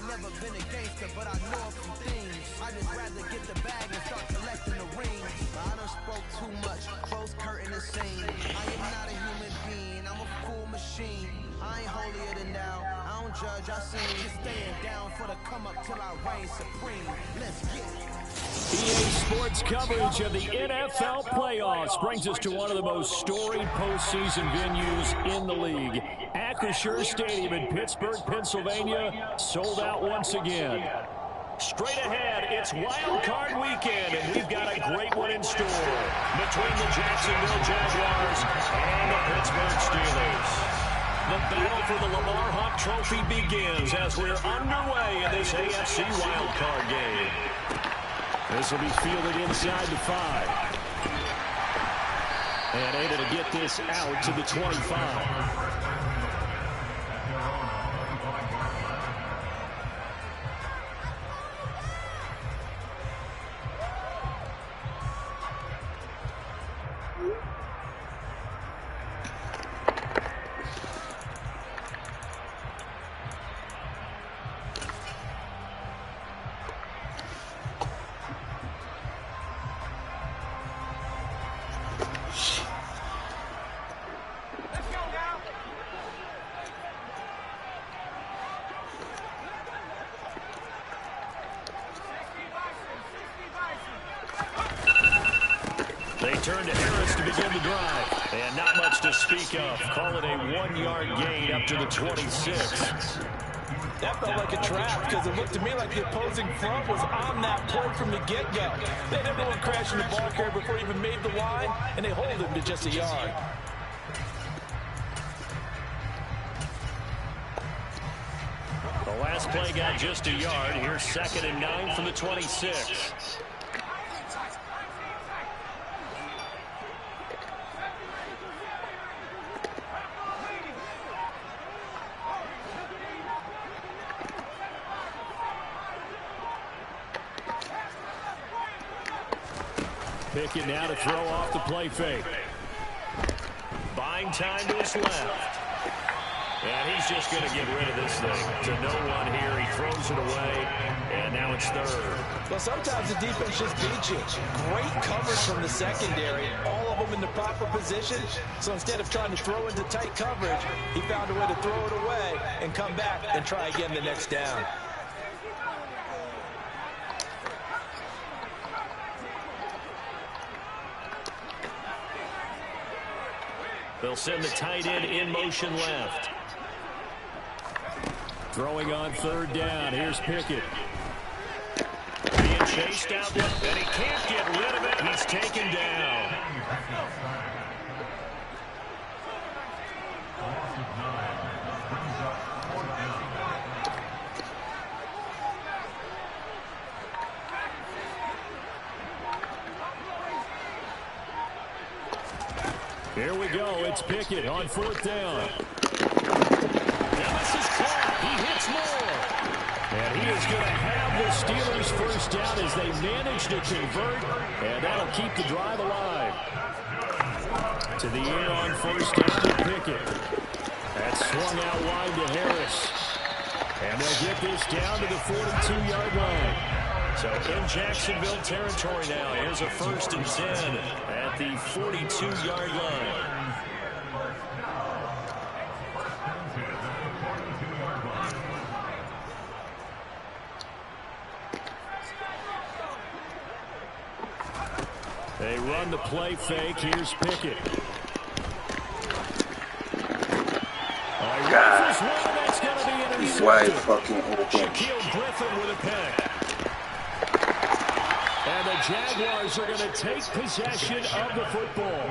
never been a gangster, but I know a few things. I just rather get the bag and start collecting the rings. I done spoke too much, close curtain the scene. I am not a human being, I'm a full machine. I ain't holier than thou, I don't judge, I sing. Just staying down for the come up till I reign supreme. Let's get it. EA Sports coverage of the NFL playoffs brings us to one of the most storied postseason venues in the league. Acrisure Stadium in Pittsburgh, Pennsylvania, sold out once again. Straight ahead, it's Wild Card Weekend, and we've got a great one in store between the Jacksonville Jaguars and the Pittsburgh Steelers. The battle for the Lamar Hunt Trophy begins as we're underway in this AFC Wild Card game. This will be fielded inside the 5. And able to get this out to the 25. They turn to Harris to begin the drive. And not much to speak of. Call it a 1-yard gain up to the 26. That felt like a trap because it looked to me like the opposing front was on that play from the get-go. They had everyone crashing the ball carrier before he even made the line, and they hold him to just a yard. The last play got just a yard. Here's 2nd and 9 from the 26. Pickett now to throw off the play fake. Buying time to his left. And he's just going to get rid of this thing to no one here. He throws it away, and now it's 3rd. Well, sometimes the defense just beats you. Great coverage from the secondary, all of them in the proper position. So instead of trying to throw into tight coverage, he found a way to throw it away and come back and try again the next down. They'll send the tight end in motion left. Throwing on 3rd down. Here's Pickett. Being chased out there, and he can't get rid of it. He's taken down. Here we go. It's Pickett on 4th down. And this is caught. He hits more. And he is going to have the Steelers first down as they manage to convert. And that'll keep the drive alive. To the air on 1st down to Pickett. That's swung out wide to Harris. And they'll get this down to the 42-yard line. So in Jacksonville territory now. Here's a 1st and 10 at the 42-yard line. They run the play fake. Here's Pickett. That's going to be intercepted. Wide fucking open. Shaquille Griffin with a pick. And the Jaguars are going to take possession of the football.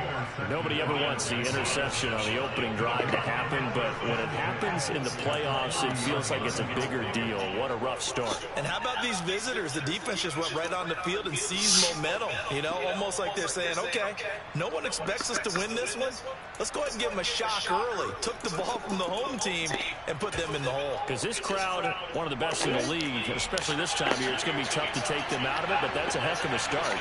Nobody ever wants the interception on the opening drive to happen, but when it happens in the playoffs, it feels like it's a bigger deal. What a rough start. And how about these visitors? The defense just went right on the field and seized momentum. You know, almost like they're saying, okay, no one expects us to win this one. Let's go ahead and give them a shock early. Took the ball from the home team and put them in the hole. Because this crowd, one of the best in the league, especially this time of year, it's going to be tough to take them out of it, but that's a heck of a start.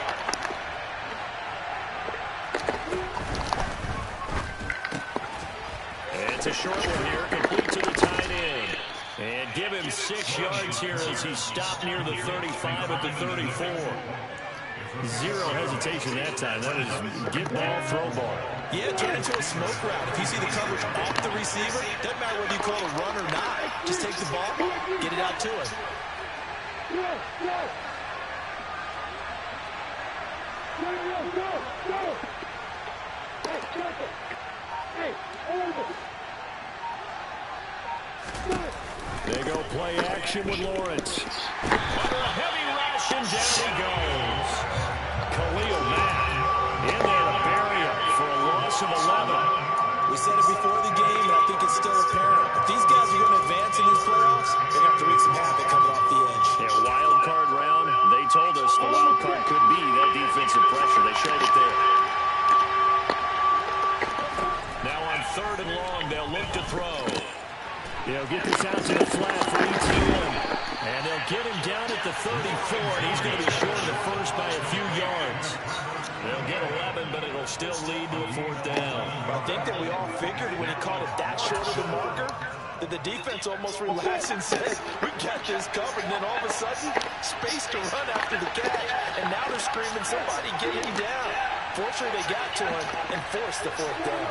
It's a short one here, complete to the tight end. And give him 6 yards here as he stopped near the 35 at the 34. Zero hesitation that time. That is get ball, throw ball. Yeah, turn into a smoke route. If you see the coverage off the receiver, doesn't matter whether you call it a run or not. Just take the ball, get it out to him. They go play action with Lawrence. Under a heavy rush, and down he goes. Khalil Mack in there to bury him for a loss of 11. We said it before the game, and I think it's still apparent. If these guys are going to advance in these playoffs, they're going to have to wreak some havoc coming off the edge. Yeah, wild card round. They told us the wild card could be that defensive pressure. They showed it there. Now on 3rd and long, they'll look to throw. They'll get this out to the flat for ETN. And they'll get him down at the 34, and he's going to be short of the first by a few yards. They'll get 11, but it'll still lead to a 4th down. I think that we all figured when he called it that short of the marker, that the defense almost relaxed and said, we got this covered. And then all of a sudden, space to run after the catch. And now they're screaming, somebody get him down. Fortunately, they got to him and forced the 4th down.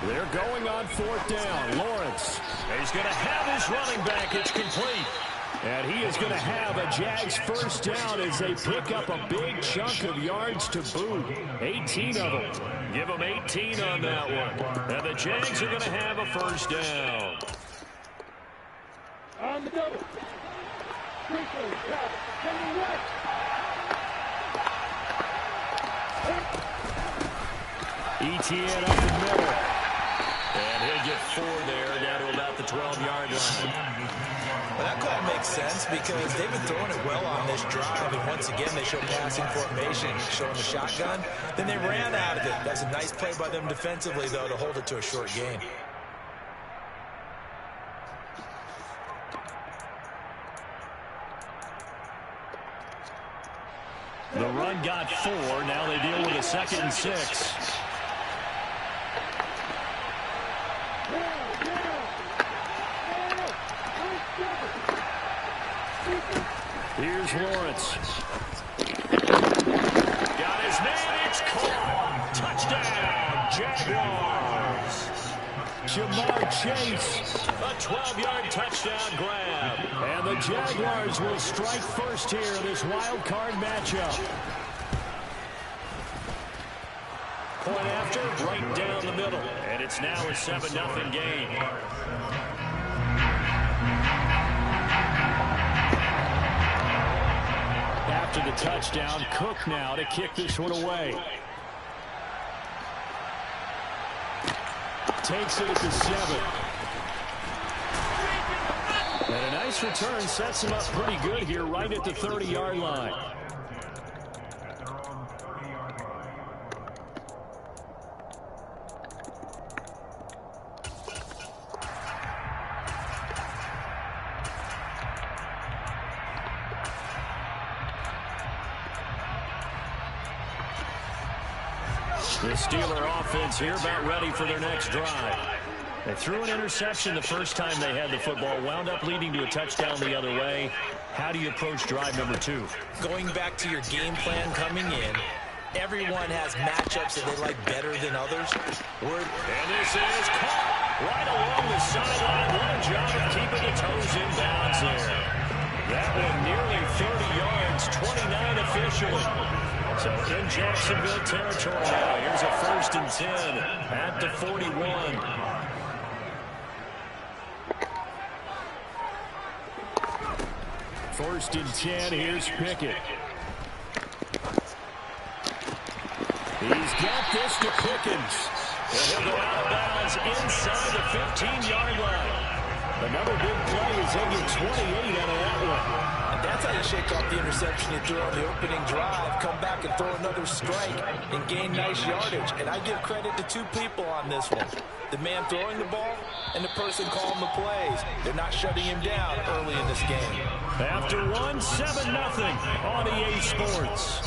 They're going on 4th down. Lawrence. He's going to have his running back. It's complete. And he is going to have a Jags 1st down as they pick up a big chunk of yards to boot. 18 of them. Give them 18 on that one. And the Jags are going to have a 1st down. On the double. ETN up the middle. And he'll get 4 there, down to about the 12-yard line. Well, that call makes sense because they've been throwing it well on this drive. And once again, they show passing formation, showing the shotgun. Then they ran out of it. That's a nice play by them defensively, though, to hold it to a short game. The run got 4. Now they deal with a 2nd and 6. Here's Lawrence. Got his man. It's caught. Touchdown, Jaguars. Jamar Chase. A 12-yard touchdown grab. And the Jaguars will strike first here in this wild card matchup. Point after, right down the middle. And it's now a 7-0 game. After the touchdown, Cook now to kick this one away. Takes it at the 7. And a nice return sets him up pretty good here right at the 30-yard line. The Steeler offense here about ready for their next drive. They threw an interception the first time they had the football, wound up leading to a touchdown the other way. How do you approach drive number 2? Going back to your game plan coming in, everyone has matchups that they like better than others. And this is caught right along the sideline. What a job of keeping the toes in bounds there. That one nearly 30 yards, 29 officially. So in Jacksonville territory now. Here's a 1st and 10 at the 41. First and 10, here's Pickett. He's got this to Pickens. And he'll go out of bounds inside the 15-yard line. Another big play is he'll get 28 out of that one. And that's how you shake off the interception you threw on the opening drive, come back and throw another strike and gain nice yardage. And I give credit to 2 people on this one. The man throwing the ball and the person calling the plays. They're not shutting him down early in this game. After 1, 7-0 on EA Sports.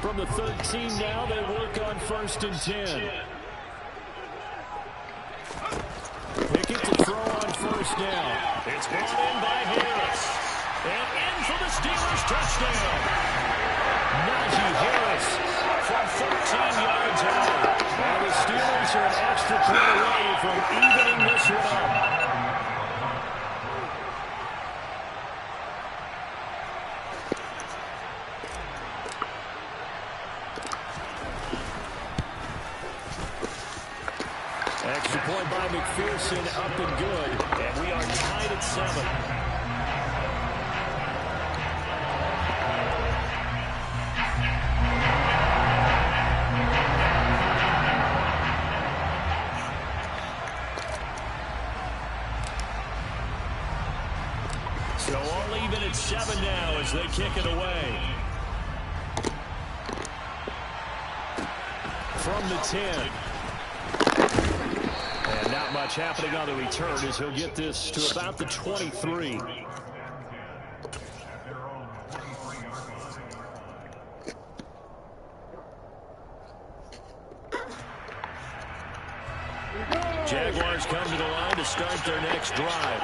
from the 13 now. They work on 1st and 10. Pickett to throw on 1st down. It's brought in by Harris. And in for the Steelers touchdown. Najee Harris from 14 yards out. Now the Steelers are an extra point away from evening this one up. Extra point by McPherson, up and good. And we are tied at 7. So all even at 7 now as they kick it away. From the 10. And not much happening on the return as he'll get this to about the 23. Jaguars come to the line to start their next drive.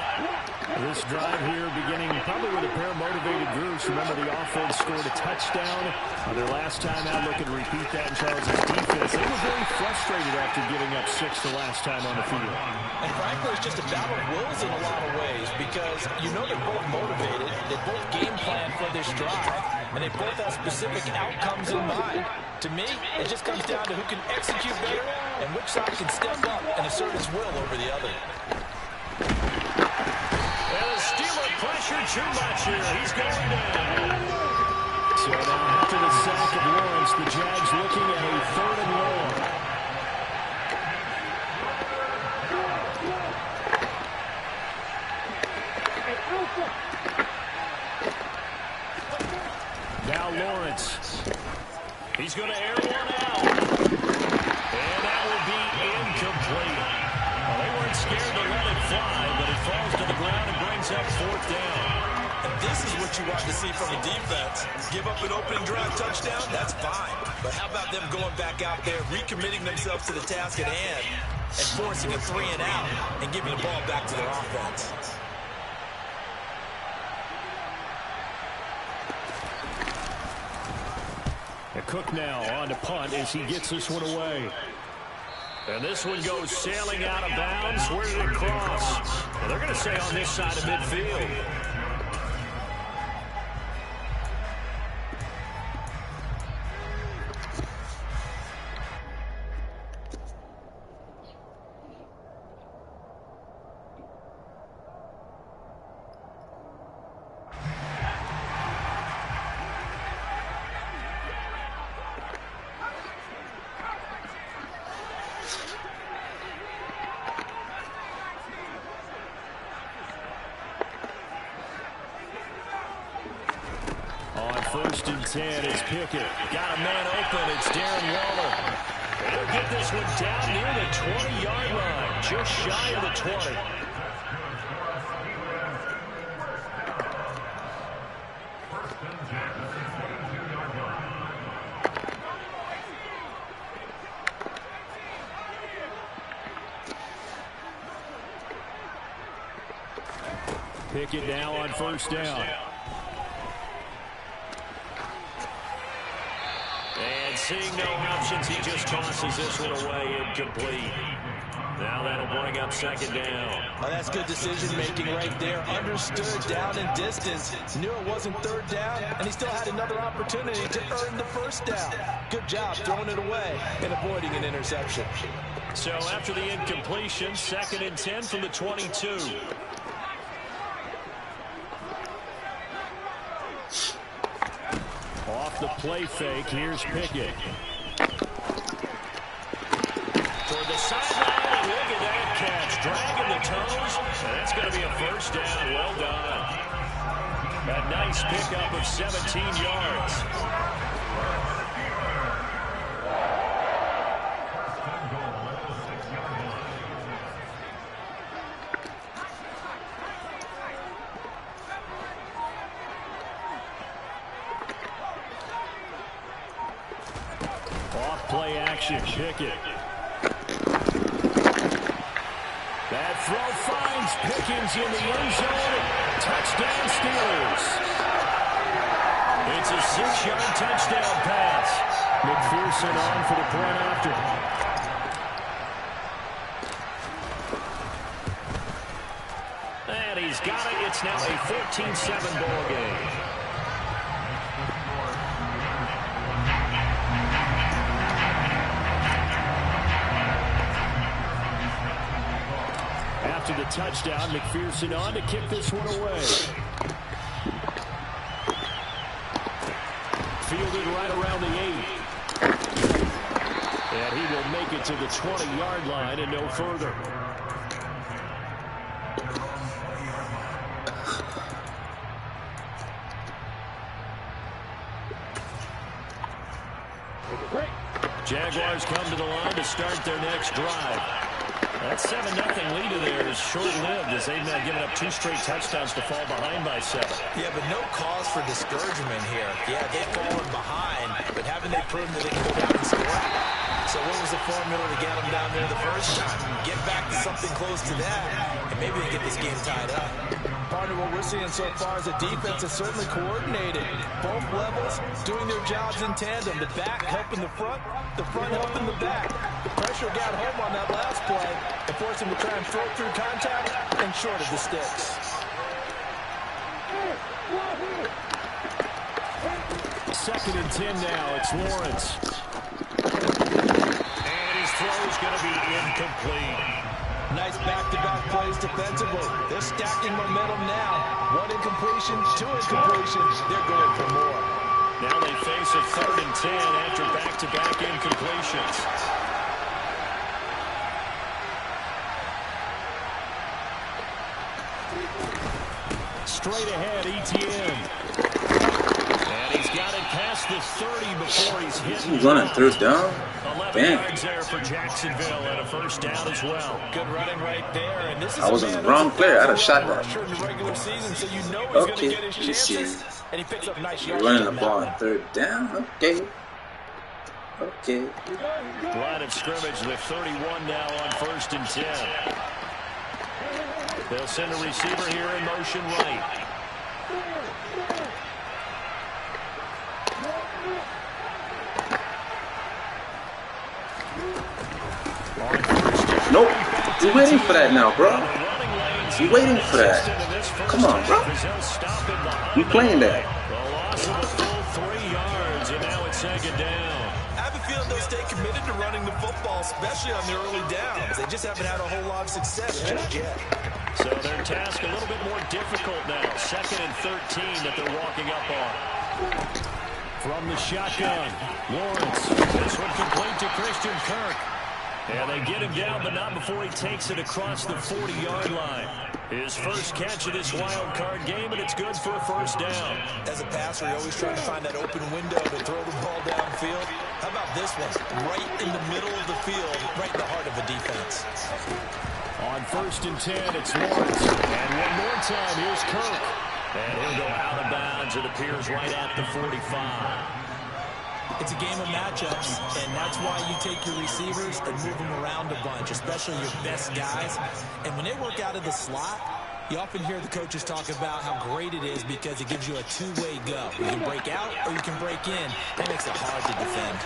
This drive here beginning probably with a pair of motivated groups. Remember, the offense scored a touchdown on their last time out. Looking to repeat that in Charles' defense. They were very frustrated after giving up 6 the last time on the field. And frankly, it's just a battle of wills in a lot of ways because you know they're both motivated. They both game plan for this drive, and they both have specific outcomes in mind. To me, it just comes down to who can execute better and which side can step up and assert his will over the other. And the Steeler pressure too much here. He's going down. So now after the sack of Lawrence, the Jags looking at a 3rd and long. Now Lawrence. He's going to air one out. And that will be incomplete. Well, they weren't scared to let it fly, but it falls to the ground and brings up 4th down. And this is what you want to see from the defense. Give up an opening drive touchdown, that's fine. But how about them going back out there, recommitting themselves to the task at hand, and forcing a 3 and out, and giving the ball back to their offense. Cook now on to punt as he gets this one away. And this one goes sailing out of bounds. Where did it cross? Well, they're going to stay on this side of midfield. On 1st and 10, it's Pickett. Got a man open. It's Darren Waller. They'll get this one down near the 20-yard line, just shy of the 20. Pickett now on 1st down. And seeing no options, he just tosses this one away, incomplete. Now that'll bring up 2nd down. Oh, that's good decision-making right there. Understood down and distance. Knew it wasn't 3rd down, and he still had another opportunity to earn the 1st down. Good job throwing it away and avoiding an interception. So after the incompletion, 2nd and 10 from the 22. Off the play fake, here's Pickett. Toward the sideline, and look at that catch. Dragging the toes, and that's going to be a 1st down. Well done. A nice pickup of 17 yards. play action. Pickett. That throw finds Pickens in the end zone. Touchdown Steelers. It's a 6-yard touchdown pass. McPherson on for the point after. And he's got it. It's now a 14-7 ball game. After the touchdown, McPherson on to kick this one away. Fielded right around the 8. And he will make it to the 20-yard line and no further. Jaguars come to the line to start their next drive. That 7-0 lead of theirs is short-lived as they've now given up 2 straight touchdowns to fall behind by 7. Yeah, but no cause for discouragement here. Yeah, they've fallen behind, but haven't they proven that they can go down and score? So what was the formula to get them down there the first time? Get back to something close to that, and maybe they get this game tied up. Partner, what we're seeing so far is the defense is certainly coordinated. Both levels doing their jobs in tandem. The back helping the front helping the back. The pressure got home on that last play and forced him to try and throw through contact and short of the sticks. Second and 10 now. It's Lawrence. And his throw is going to be incomplete. Nice back-to-back plays defensively. They're stacking momentum now. 1 incompletion, 2 incompletions. They're going for more. Now they face a 3rd and 10 after back-to-back incompletions. Straight ahead, Etienne. And he's got it past the 30 before he's hit. He's running 3rd down. 11 yards there for Jacksonville and a 1st down as well. Good running right there. And this is I was on the wrong player. I'd have shot that. Okay, let's see. And he picks up nice yards. Running the ball on 3rd down. Okay. Line of scrimmage, the 31 now on 1st and 10. They'll send a receiver here in motion right. Nope. You're waiting for that now, bro. You're waiting for that. Come on, bro. You playing that. I have a feeling they'll stay committed to running the football, especially on the early downs. They just haven't had a whole lot of success just yet. So their task a little bit more difficult now. 2nd and 13 that they're walking up on. From the shotgun, Lawrence. This one complete to Christian Kirk. And they get him down, but not before he takes it across the 40-yard line. His first catch of this wild card game, and it's good for a 1st down. As a passer, you're always trying to find that open window to throw the ball downfield. How about this one? Right in the middle of the field, right in the heart of the defense. On 1st and 10, it's Lawrence. And one more time, here's Kirk. And he'll go out of bounds. It appears right at the 45. It's a game of matchups, and that's why you take your receivers and move them around a bunch, especially your best guys. And when they work out of the slot, you often hear the coaches talk about how great it is because it gives you a 2-way go. You can break out or you can break in. That makes it hard to defend.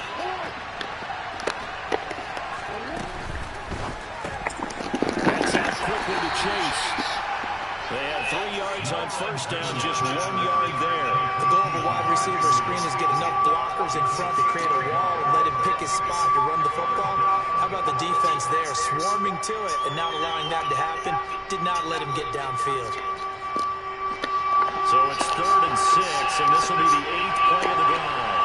That's out quickly to Chase. They have 3 yards on 1st down, just 1 yard there. The goal of a wide receiver screen is get enough blockers in front to create a wall and let him pick his spot to run the football. How about the defense there, swarming to it and not allowing that to happen? Did not let him get downfield. So it's 3rd and 6, and this will be the 8th play of the drive.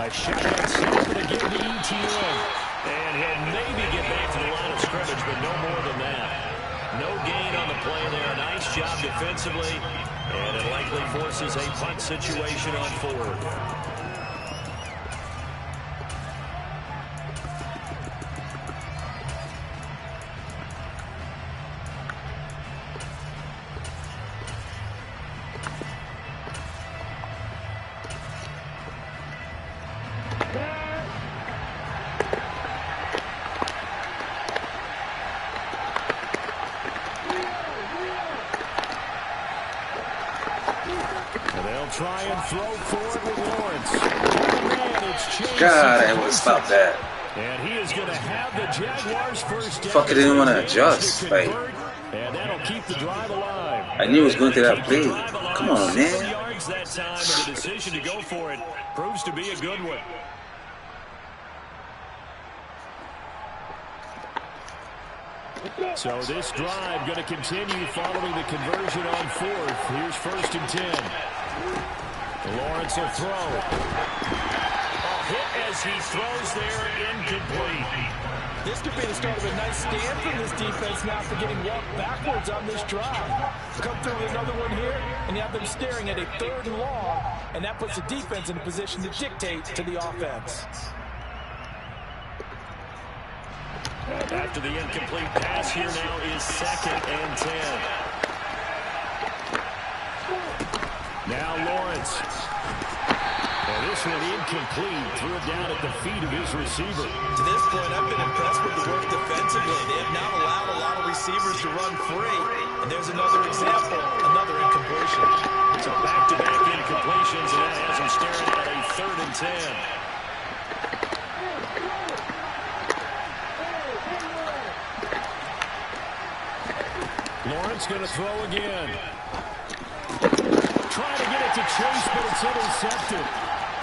A shotgun snap to give to Etienne. And he'll maybe get back to the line of scrimmage, but no more than that. No gain on the play there. Nice job defensively. And it likely forces a punt situation on 4th. They'll try and throw forward with Lawrence. God, I would stop that. And he is going to have the Jaguars first down. Fuck, I didn't want to adjust. Like, and that'll keep the drive alive. I knew it was going to that play. Come on, man. Yards that time, and the decision to go for it proves to be a good one. So this drive going to continue following the conversion on fourth. Here's 1st and 10. Lawrence will throw. Hit as he throws there, incomplete. This could be the start of a nice stand from this defense now for getting walked backwards on this drive. Come through with another one here, and you have them staring at a 3rd and long, and that puts the defense in a position to dictate to the offense. After the incomplete pass, here now is 2nd and 10. Now Lawrence. And this one incomplete. Threw it down at the feet of his receiver. To this point, I've been impressed with the work defensively. They have not allowed a lot of receivers to run free. And there's another example, another incompletion. So back-to-back incompletions, and that has him staring at a 3rd and 10. Lawrence going to throw again. Trying to get it to Chase, but it's intercepted.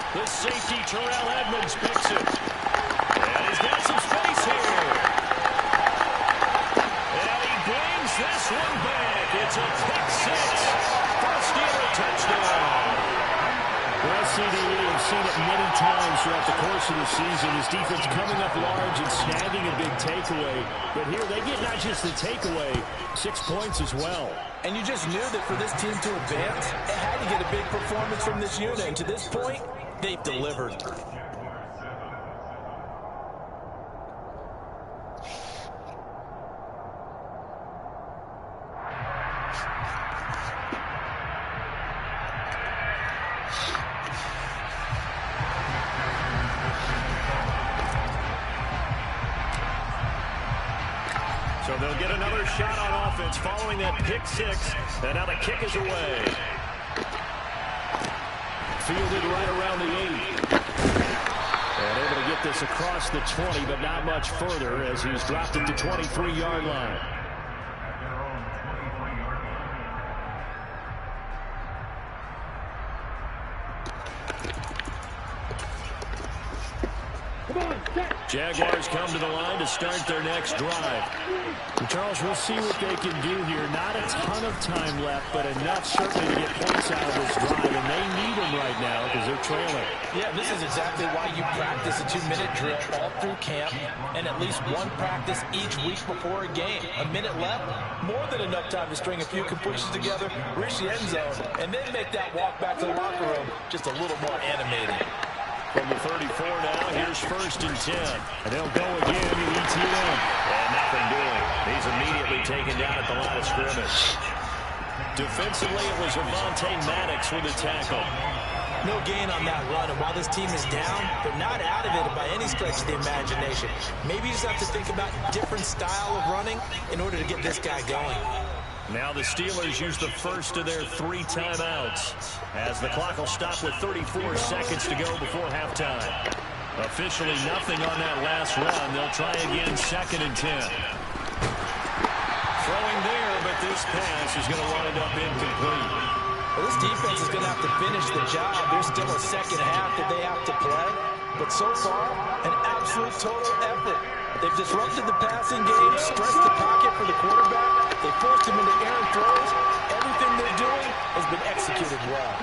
The safety, Terrell Edmonds, picks it. And he's got some space here. And he brings this one back. It's a pick 6. First Steeler touchdown. Well, CD, we have seen it many times throughout the course of the season. His defense coming up large and snagging a big takeaway. But here they get not just the takeaway, 6 points as well. And you just knew that for this team to advance, it had to get a big performance from this unit. And to this point, they've delivered. So they'll get another shot on offense following that pick 6. And now the kick is away. Fielded right around the 8. And able to get this across the 20, but not much further as he's dropped it to 23-yard line. Jaguars come to the line to start their next drive. And Charles, we'll see what they can do here. Not a ton of time left, but enough certainly to get points out of this drive. And they need them right now because they're trailing. Yeah, this is exactly why you practice a 2-minute drill all through camp and at least one practice each week before a game. A minute left, more than enough time to string a few completions together, reach the end zone, and then make that walk back to the locker room just a little more animated. From the 34 now, here's 1st and 10. And they'll go again to ETN. And nothing doing. He's immediately taken down at the line of scrimmage. Defensively, it was Avonte Maddox with a tackle. No gain on that run, and while this team is down, they're not out of it by any stretch of the imagination. Maybe you just have to think about a different style of running in order to get this guy going. Now the Steelers use the first of their 3 timeouts as the clock will stop with 34 seconds to go before halftime. Officially nothing on that last run. They'll try again 2nd and 10. Throwing there, but this pass is going to wind up incomplete. Well, this defense is going to have to finish the job. There's still a second half that they have to play. But so far, an absolute total effort. They've disrupted the passing game, stressed the pocket for the quarterback. They forced him into errant throws. Everything they're doing has been executed well.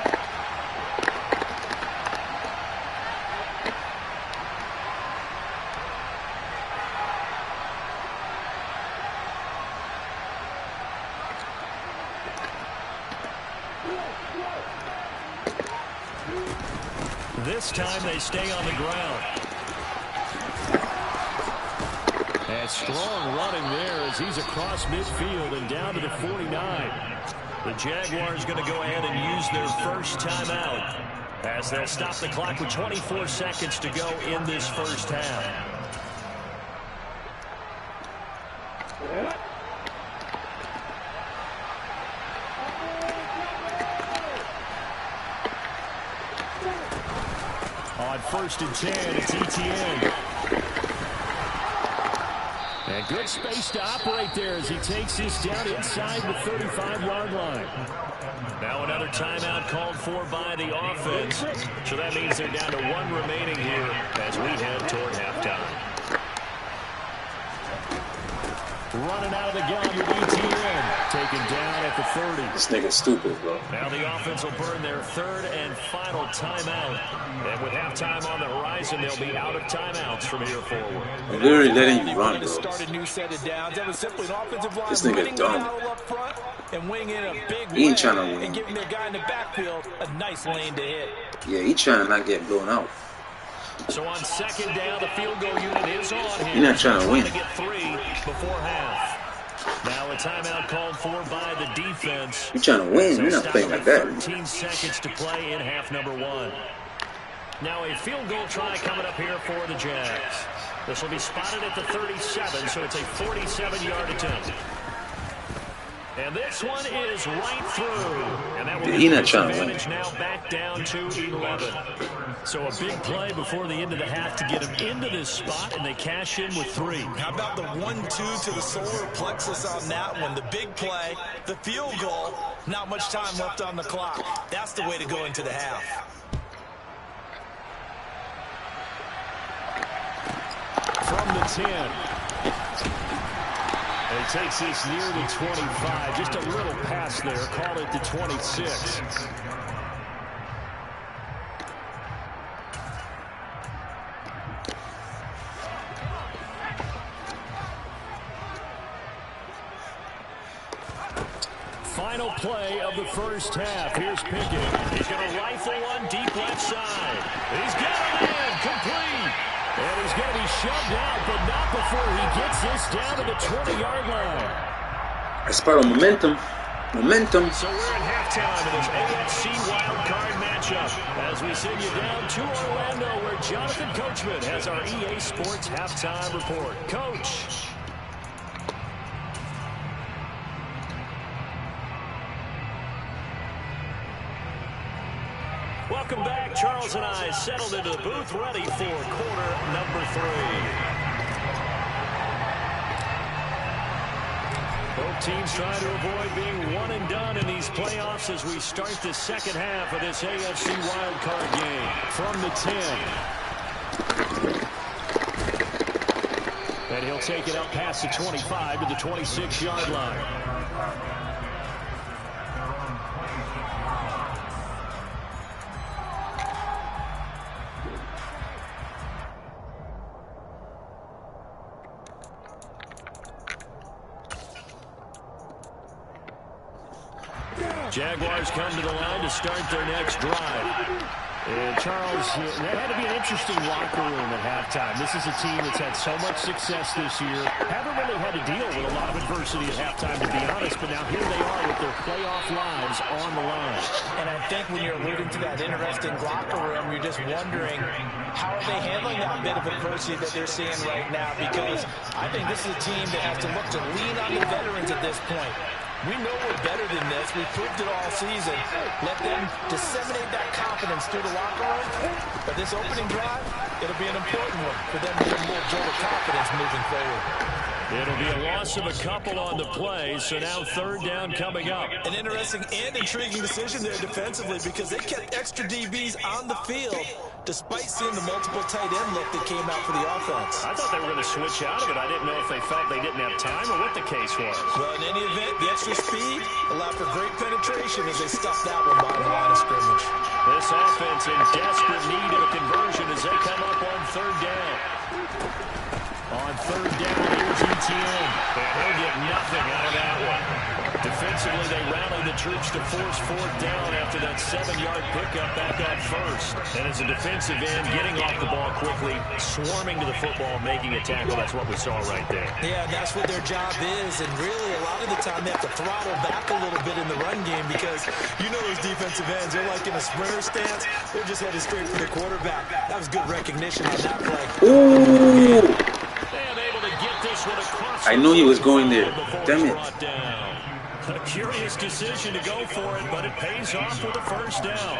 This time they stay on the ground. And strong running there as he's across midfield and down to the 49. The Jaguars going to go ahead and use their first timeout. as they'll stop the clock with 24 seconds to go in this first half. On 1st and 10, it's ETN. And good space to operate there as he takes this down inside the 35-yard line. Now another timeout called for by the offense. So that means they're down to 1 remaining here as we head toward halftime. Running out of the gun with ETN. Taken down at the 30. This nigga's stupid, bro. Now the offense will burn their 3rd and final timeout. And with halftime on the horizon, they'll be out of timeouts from here forward. They're literally letting you run, bro. Start a new set of downs. That was simply an offensive line This nigga dumb. up front and winning in a big He ain't way trying to win. and giving their guy in the backfield a nice lane to hit. Yeah, he trying to not get blown out. So on 2nd down, the field goal unit is on here. You're not trying to win. To get 3 before half. Now a timeout called for by the defense. You're trying to win. You're not playing like that. 13 seconds to play in half number 1. Now a field goal try coming up here for the Jags. This will be spotted at the 37, so it's a 47-yard attempt. And this one is right through. And that will be not trying to win. now back down to 11. So a big play before the end of the half to get him into this spot, and they cash in with 3. How about the 1-2 to the solar plexus on that one? The big play, the field goal, not much time left on the clock. That's the way to go into the half. From the 10. And he takes this near the 25. Just a little pass there. Call it the 26. Final play of the first half. Here's Pickett. He's going to rifle one deep left side. He's got it in. Complete. And he's going to be shoved out, but not before he gets this down to the 20-yard line. That's part of momentum. Momentum. So we're at halftime of this AFC wildcard matchup as we send you down to Orlando where Jonathan Coachman has our EA Sports halftime report. Coach. Welcome back. Charles and I settled into the booth ready for quarter number 3. Both teams trying to avoid being one and done in these playoffs as we start the second half of this AFC wildcard game. From the 10. And he'll take it up past the 25 to the 26-yard line. Jaguars come to the line to start their next drive. And Charles, that had to be an interesting locker room at halftime. This is a team that's had so much success this year. Haven't really had to deal with a lot of adversity at halftime, to be honest, but now here they are with their playoff lives on the line. And I think when you're alluding to that interesting locker room, you're just wondering how are they handling that bit of adversity that they're seeing right now, because I think this is a team that has to look to lean on the veterans at this point. We know we're better than this. We proved it all season. Let them disseminate that confidence through the locker room. But this opening drive, it'll be an important one for them to get a little jolt of confidence moving forward. It'll be a loss of a couple on the play, so now 3rd down coming up. An interesting and intriguing decision there defensively because they kept extra DBs on the field despite seeing the multiple tight end look that came out for the offense. I thought they were going to switch out of it. I didn't know if they felt they didn't have time or what the case was. Well, in any event, the extra speed allowed for great penetration as they stuffed that one by the line of scrimmage. This offense in desperate need of a conversion as they come up on 3rd down. On 3rd down, here's ETN. And he'll get nothing out of that one. Defensively, they rally the troops to force fourth down after that 7-yard pickup back on first. And as a defensive end, getting off the ball quickly, swarming to the football, making a tackle. That's what we saw right there. Yeah, that's what their job is. And really, a lot of the time, they have to throttle back a little bit in the run game because you know those defensive ends, they're like in a sprinter stance. They're just headed straight for the quarterback. That was good recognition on that play. Ooh! And able to get this one across. I knew he was going there. Damn it. A curious decision to go for it, but it pays off with a first down.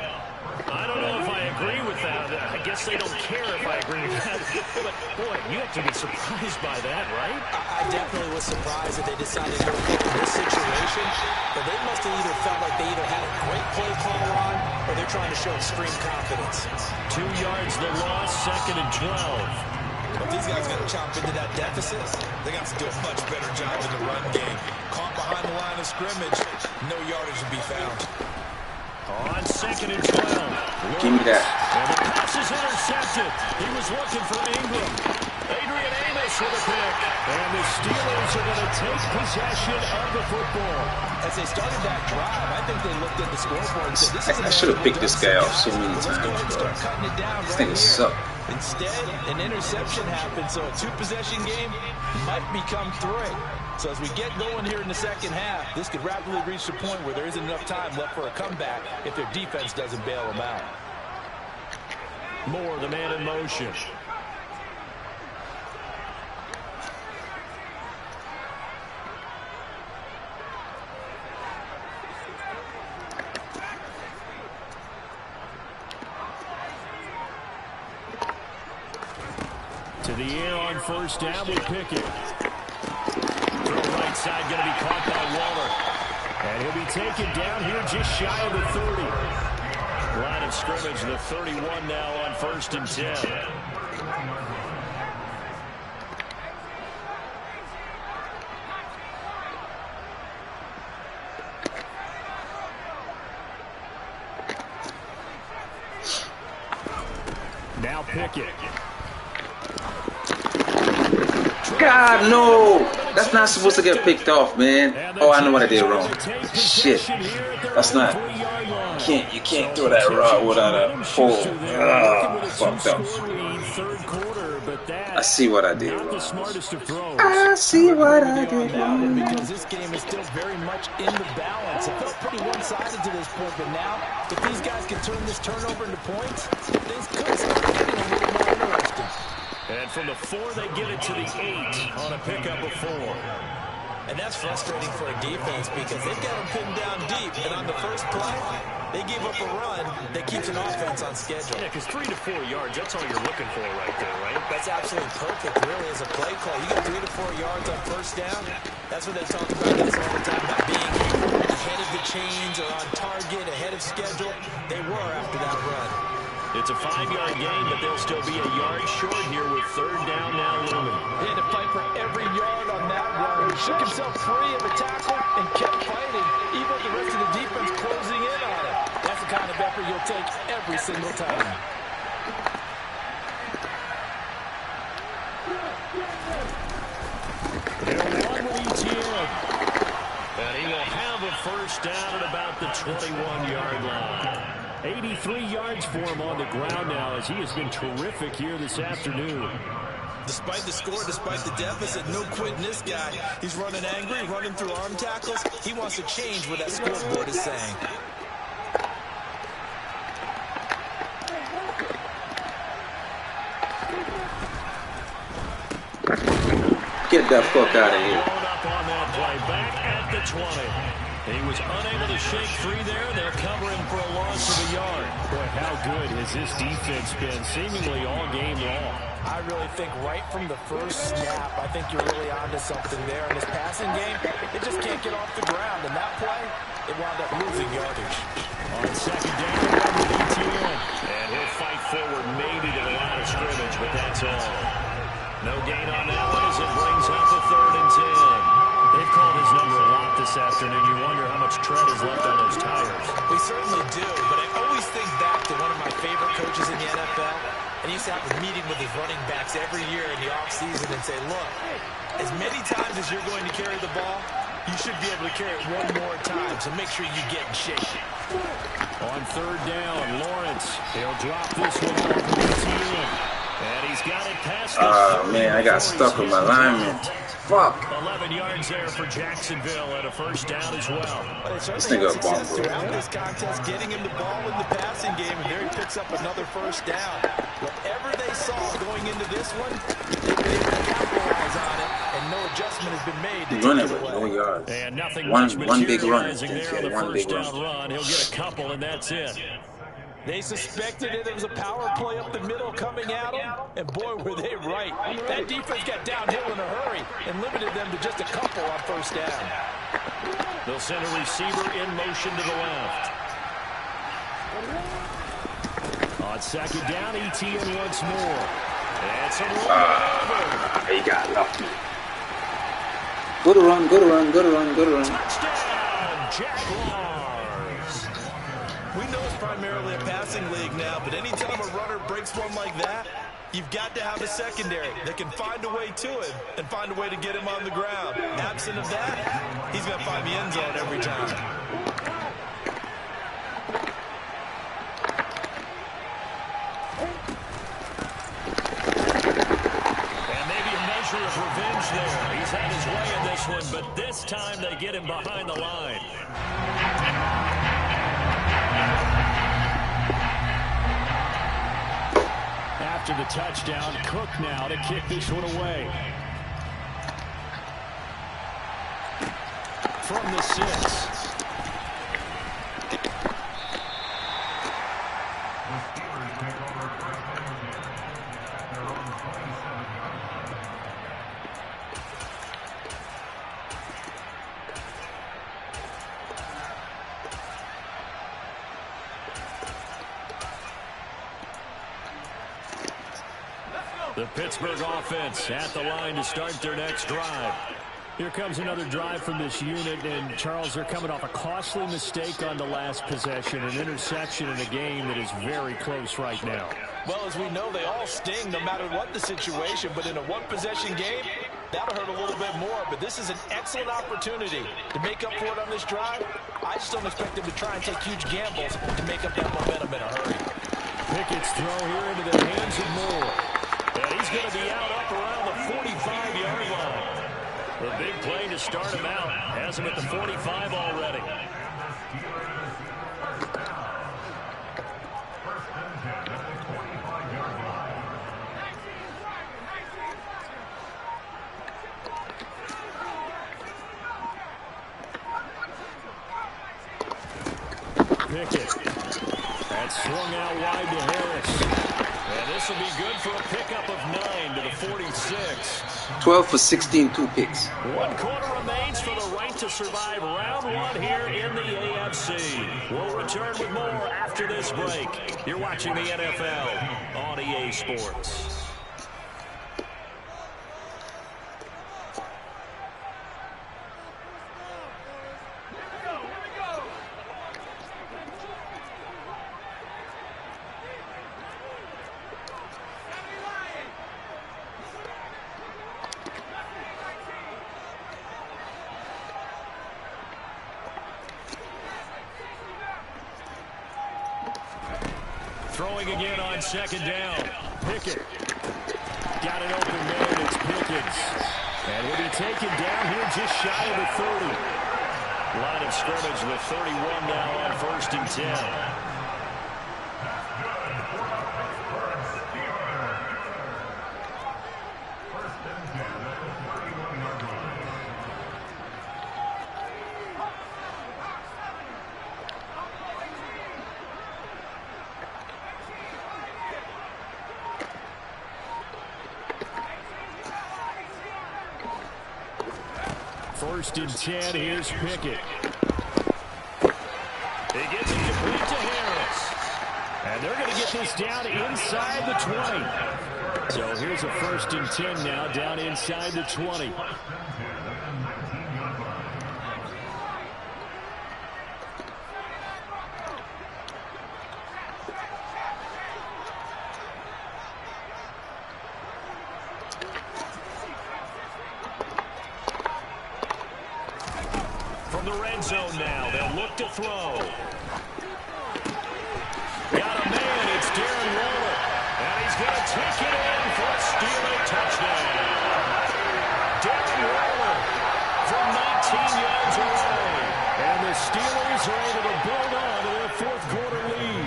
I don't know if I agree with that. I guess they don't care if I agree with that. But, boy, you have to be surprised by that, right? I definitely was surprised that they decided to go for it in this situation. But they must have either felt like they either had a great play call on or they're trying to show extreme confidence. 2 yards the loss, 2nd and 12. If these guys got to chop into that deficit, they got to do a much better job in the run game. Caught behind the line of scrimmage, no yardage to be found. On 2nd and 12. Give me that. And the pass is intercepted. He was looking for Ingram. Adrian Amos with a pick. And the Steelers are going to take possession of the football. As they started that drive, I think they looked at the scoreboard and said, I should have picked this guy off so many times, bro. This thing sucks. Instead, an interception happened, so a 2-possession game might become 3. So as we get going here in the second half, this could rapidly reach the point where there isn't enough time left for a comeback if their defense doesn't bail them out. Moore, the man in motion. To the air on first down with Pickett. Throw right side, going to be caught by Waller. And he'll be taken down here just shy of the 30. Line of scrimmage, the 31 now on 1st and 10. Now Pickett. God, no! That's not supposed to get picked off, man. Oh, I know what I did wrong. Shit. That's not... You can't throw that route without a pull. Fucked up. I see what I did wrong. I see what I did wrong. Because this game is still very much in the balance. It felt pretty one-sided to this point, but now, if these guys can turn this turnover into points, things could start getting a little more interesting. And from the 4, they get it to the 8 on a pickup of 4. And that's frustrating for a defense because they've got them pinned down deep. And on the first play, they gave up a run that keeps an offense on schedule. Yeah, because 3 to 4 yards, that's all you're looking for right there, right? That's absolutely perfect, really, as a play call. You got 3 to 4 yards on first down. That's what they talk about this all the time, about being ahead of the chains or on target, ahead of schedule. They were after that run. It's a 5-yard gain, but they'll still be a yard short here with 3rd down now looming. He had to fight for every yard on that run. He shook himself free of a tackle and kept fighting, even with the rest of the defense closing in on it. That's the kind of effort you'll take every single time. They'll run with ETN. And he will have a first down at about the 21-yard line. 83 yards for him on the ground now as he has been terrific here this afternoon. Despite the score, despite the deficit, no quitting this guy. He's running angry, running through arm tackles. He wants to change what that scoreboard is saying. Get that fuck out of here. Up on that play, back at the 20. He was unable to shake free there. They'll cover him for a loss of a yard. Boy, how good has this defense been seemingly all game long? I really think right from the first snap, I think you're really onto something there. In this passing game, it just can't get off the ground. And that play, it wound up losing yardage. On 2nd down, with ETN. And he'll fight forward maybe to the line of scrimmage, but that's all. No gain on that one as it brings up a 3rd and 10. They've called his number a lot this afternoon. You wonder how much tread is left on those tires. We certainly do, but I always think back to one of my favorite coaches in the NFL. And he used to have a meeting with his running backs every year in the offseason and say, look, as many times as you're going to carry the ball, you should be able to carry it one more time, so make sure you get in shape. On third down, Lawrence. He'll drop this one off of ETN. And he's got it past the 30 man, I got stuck with my lineman. Fuck. 11 yards there for Jacksonville and a first down as well. This nigga a bum, bro. Throughout this contest, getting him the ball in the passing game, and there he picks up another first down. Whatever they saw going into this one, they've been able to capitalize on it, and no adjustment has been made. He's running with 4 yards. And nothing one big run. there on the first down run. He'll get a couple, and that's it. They suspected it was a power play up the middle coming at them, and boy, were they right. That defense got downhill in a hurry and limited them to just a couple on first down. They'll send a receiver in motion to the left. On second down, ETN once more. That's a he got lucky. Good run, good run, good run, good run. touchdown, Jaguars. We know it's primarily a passing league now, but anytime a runner breaks one like that, you've got to have a secondary that can find a way to him and find a way to get him on the ground. Absent of that, he's going to find the end zone every time. And maybe a measure of revenge there. He's had his way in this one, but this time they get him behind the line. After the touchdown, Cook now to kick this one away. From the 6. The Pittsburgh offense at the line to start their next drive. Here comes another drive from this unit, and Charles, they're coming off a costly mistake on the last possession, an interception in a game that is very close right now. Well, as we know, they all sting no matter what the situation, but in a one-possession game, that'll hurt a little bit more. But this is an excellent opportunity to make up for it on this drive. I just don't expect them to try and take huge gambles to make up that momentum in a hurry. Pickett's throw here into the hands of Moore. And he's going to be out up around the 45-yard line. The big play to start him out. Has him at the 45 already. Pickett. That's swung out wide to Harris. And this will be good for a pickup of 9 to the 46. 12 for 16, 2 picks. 1 quarter remains for the right to survive round 1 here in the AFC. We'll return with more after this break. You're watching the NFL on EA Sports. Throwing again on second down. Pickett. Got it open man. It's Pickens. And he'll be taken down here just shy of the 30. Line of scrimmage with 31 now on 1st and 10. First and 10, here's Pickett. He gets it complete to Harris. And they're going to get this down inside the 20. So here's a 1st and 10 now, down inside the 20. the red zone now. They'll look to throw. Got a man. It's Darren Waller. And he's going to take it in for a Steeler touchdown. Darren Waller from 19 yards away. And the Steelers are able to build on to their fourth quarter lead.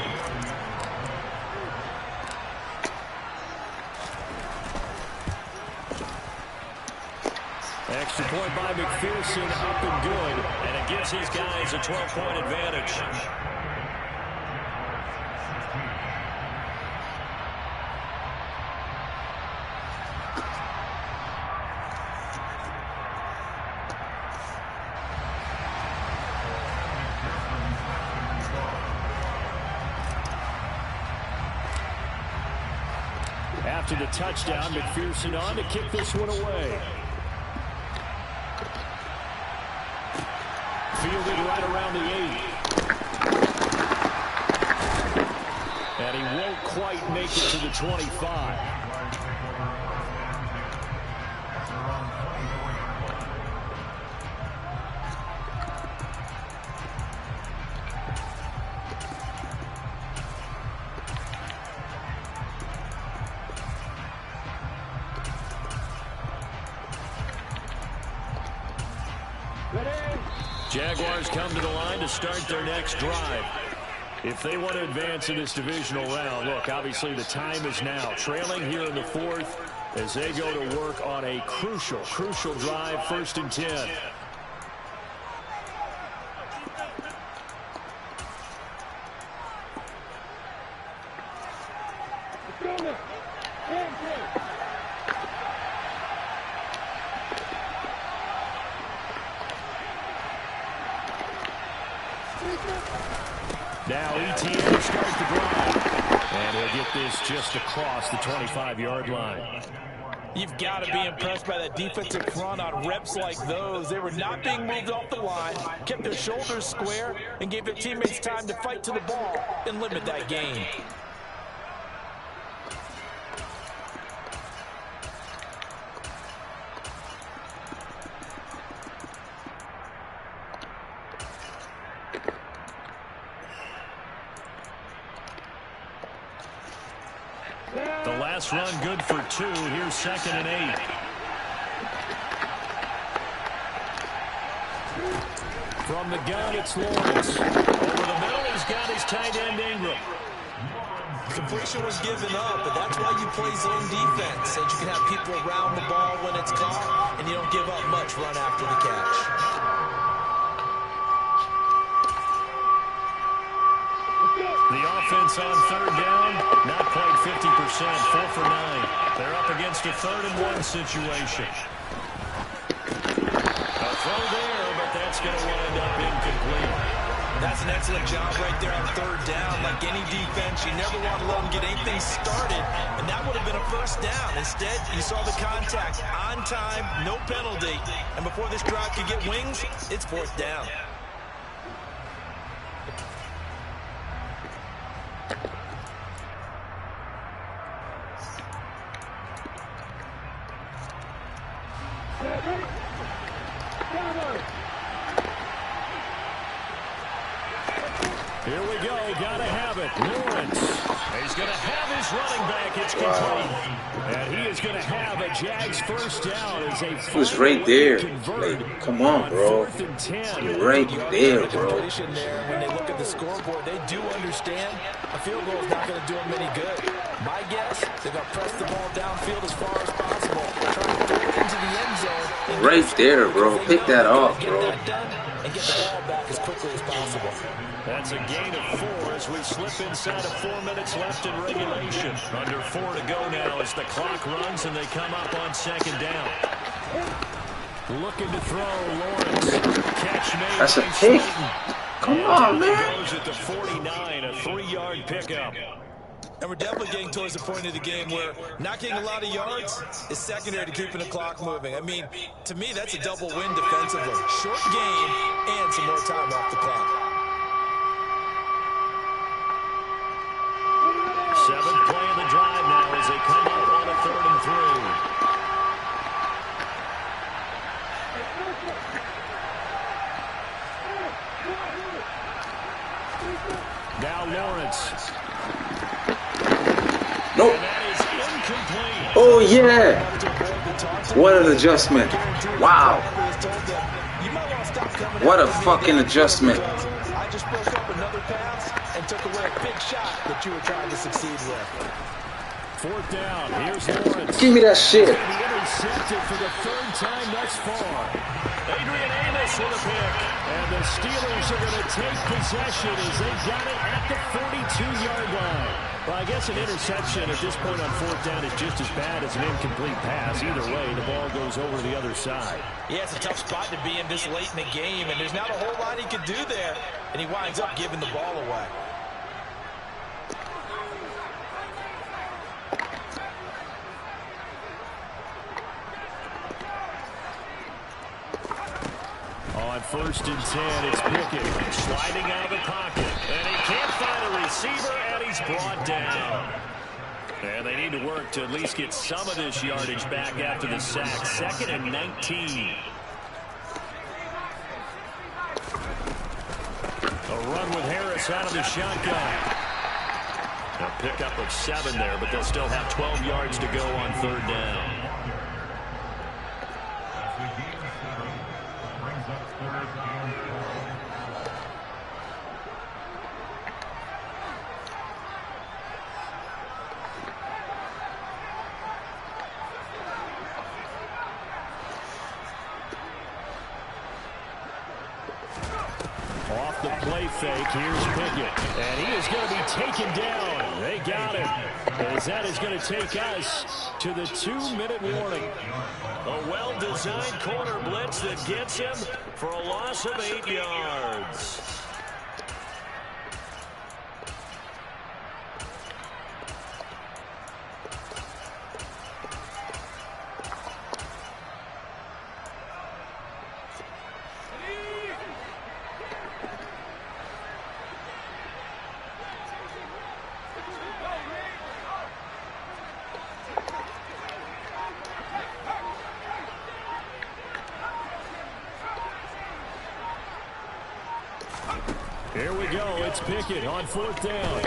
Extra point by McPherson, up and good. And it gives his guys a 12-point advantage. After the touchdown, McPherson on to kick this one away. Fielded right around the 8. And he won't quite make it to the 25. Jaguars come to the line to start their next drive. If they want to advance in this divisional round, look, obviously the time is now. Trailing here in the fourth as they go to work on a crucial drive, 1st and 10. Now ETN starts the drive. And he'll get this just across the 25-yard line. You've got to be impressed by that defensive front on reps like those. They were not being moved off the line, kept their shoulders square, and gave their teammates time to fight to the ball and limit that gain. The last run good for 2. Here's 2nd and 8. From the gun, it's Lawrence. Over the middle, he's got his tight end Ingram. Completion was given up, but that's why you play zone defense, so you can have people around the ball when it's caught, and you don't give up much run after the catch. The offense on 3rd down, not quite 50%, 4 for 9. They're up against a 3rd and 1 situation. A throw there, but that's going to wind up incomplete. That's an excellent job right there on 3rd down. Like any defense, you never want to let them get anything started, and that would have been a 1st down. Instead, you saw the contact on time, no penalty, and before this drive could get wings, it's 4th down. Here we go. Gotta have it. Lawrence. He's going to have his running back. It's complete. And he is going to have a Jags 1st down as a He was right there. Like, come on, bro. You're right there, bro. When they look at the scoreboard, they do understand a field goal is not going to do them any good. My guess, they're going to press the ball downfield as far as possible, try to throw it into the end zone. Right there, bro. Pick that off, bro. And get the ball back as quickly as possible. That's a gain of 4 as we slip inside of 4 minutes left in regulation. Under 4 to go now as the clock runs and they come up on 2nd down. Looking to throw, Lawrence. Catch made. That's a pick. Come on, man. Goes at the 49, a 3-yard pickup. And we're definitely getting towards the point of the game where not getting a lot of yards is secondary to keeping the clock moving. I mean, to me, that's a double win defensively. Short game and some more time off the clock. 7th play of the drive now as they come up on a 3rd and 3. Oh, yeah. What an adjustment. Wow. What a fucking adjustment. I just broke up another pass and took away a big shot that you were trying to succeed with. Fourth down. Here's Lawrence. Give me that shit. Intercepted for the third time thus far. Adrian Amos with a pick. And the Steelers are going to take possession as they got it at the 42-yard line. Well, I guess an interception at this point on fourth down is just as bad as an incomplete pass. Either way, the ball goes over the other side. Yeah, it's a tough spot to be in this late in the game, and there's not a whole lot he could do there, and he winds up giving the ball away. On 1st and 10, it's Pickett sliding out of the pocket. And he can't find a receiver, and he's brought down. And they need to work to at least get some of this yardage back after the sack. 2nd and 19. A run with Harris out of the shotgun. A pickup of 7 there, but they'll still have 12 yards to go on 3rd down. Off the play fake, here's Pickett. And he is going to be taken down. They got him. As that is going to take us to the 2-minute warning. A well-designed corner blitz that gets him for a loss of 8 yards. Here we go. It's Pickett on 4th down.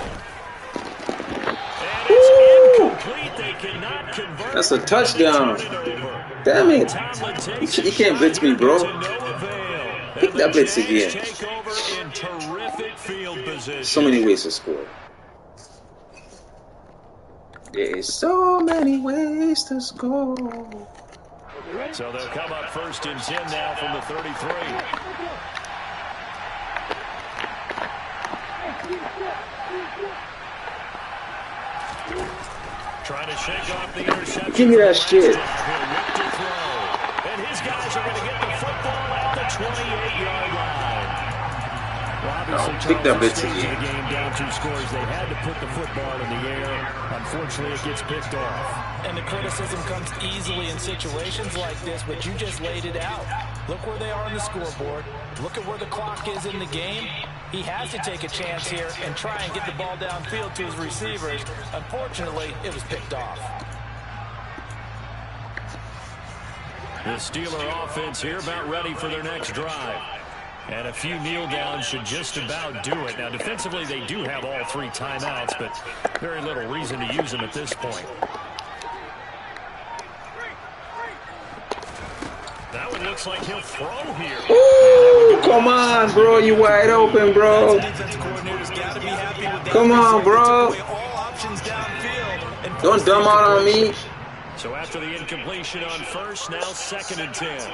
And it's incomplete. They cannot convert. That's a touchdown. Damn it. You can't blitz me, bro. Pick that blitz again. So many ways to score. There's so many ways to score. So they'll come up 1st and 10 now from the 33. Trying to shake off the interception. Give me that shit. And his guys are going to get the football at the 28-yard line. Well, obviously, pick that blitz again. The game down 2 scores. They had to put the football in the air. Unfortunately, it gets picked off. And the criticism comes easily in situations like this, but you just laid it out. Look where they are on the scoreboard. Look at where the clock is in the game. He has to take a chance here and try and get the ball downfield to his receivers. Unfortunately, it was picked off. The Steeler offense here about ready for their next drive. And a few kneel downs should just about do it. Now, defensively, they do have all 3 timeouts, but very little reason to use them at this point. That one looks like he'll throw here. Ooh, come on, bro. You wide open, bro. Come on, bro. Don't dumb out on me. So after the incompletion on 1st, now 2nd and 10.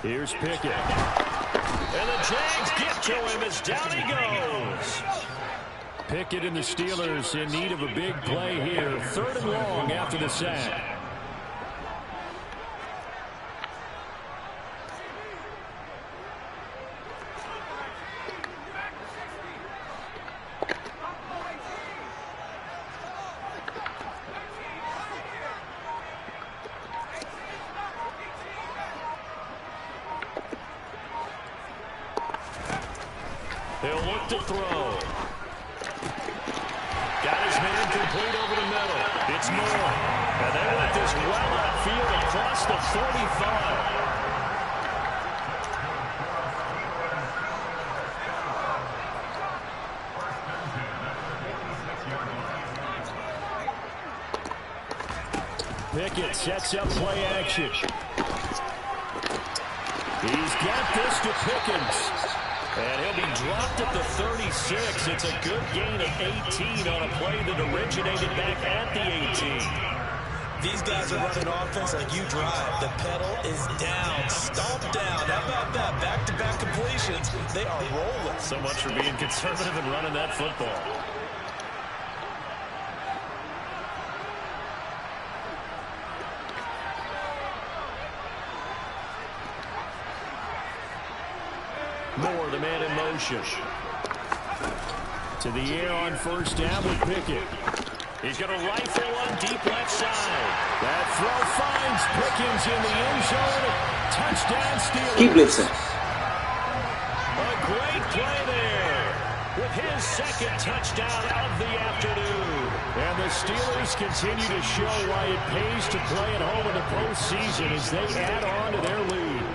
Here's Pickett. And the Jags get to him as down he goes. Pickett and the Steelers in need of a big play here. 3rd and long after the sack. He'll look to throw. Got his man complete over the middle. It's Moore. And they let this well outfield across the 45. Pickett sets up play action. He's got this to Pickens. And he'll be dropped at the 36. It's a good gain of 18 on a play that originated back at the 18. These guys are running offense like you drive. The pedal is down, stomped down. How about that? Back-to-back completions. They are rolling. So much for being conservative and running that football. Moore, the man in motion. To the air on first down with Pickett. He's going to rifle on deep left side. That throw finds Pickens in the end zone. Touchdown Steelers. Keep blitzing. A great play there with his second touchdown of the afternoon. And the Steelers continue to show why it pays to play at home in the postseason as they add on to their lead.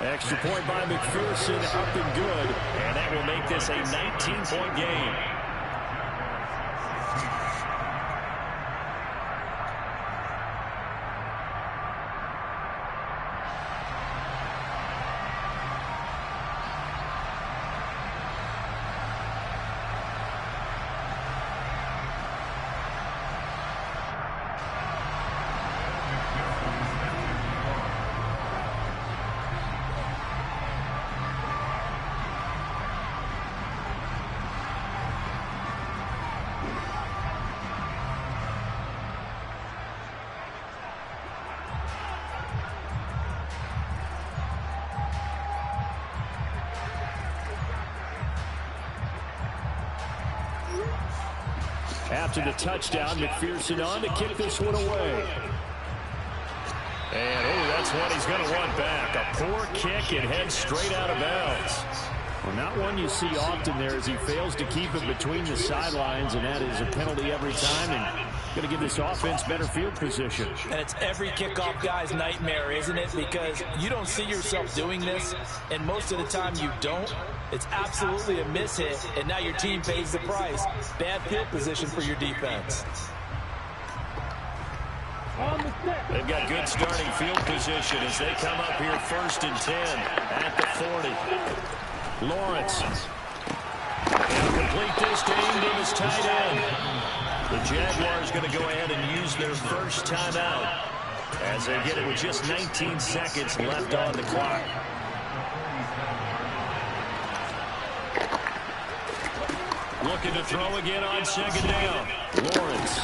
Extra point by McPherson, up and good. And that will make this a 19-point game. After the touchdown, McPherson on to kick this one away. And, that's what he's going to want back. A poor kick and heads straight out of bounds. Well, not one you see often there as he fails to keep it between the sidelines, and that is a penalty every time, and going to give this offense better field position. And it's every kickoff guy's nightmare, isn't it? Because you don't see yourself doing this, and most of the time you don't. It's absolutely a mishit, and now your team pays the price. Bad field position for your defense. They've got good starting field position as they come up here 1st and 10 at the 40. Lawrence. He'll complete this to Ingram as tight end. The Jaguars going to go ahead and use their first timeout as they get it with just 19 seconds left on the clock. Looking to throw again on second down. Lawrence.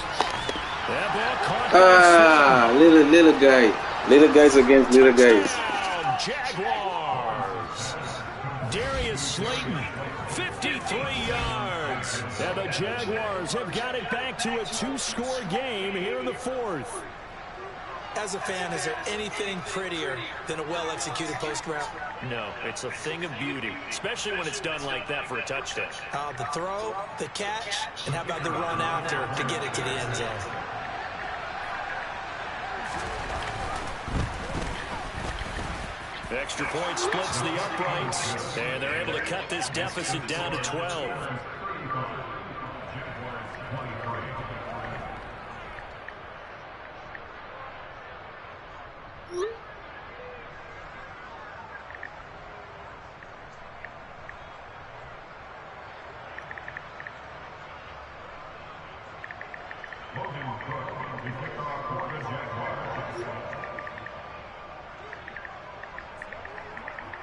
That ball caught. Little guy. Little guys against little guys. Jaguars. Darius Slayton, 53 yards. And the Jaguars have got it back to a 2-score game here in the 4th. As a fan, is there anything prettier than a well-executed post route? No, it's a thing of beauty, especially when it's done like that for a touchdown. The throw, the catch, and how about the run after to get it to the end zone? Extra point splits the uprights, and they're able to cut this deficit down to 12.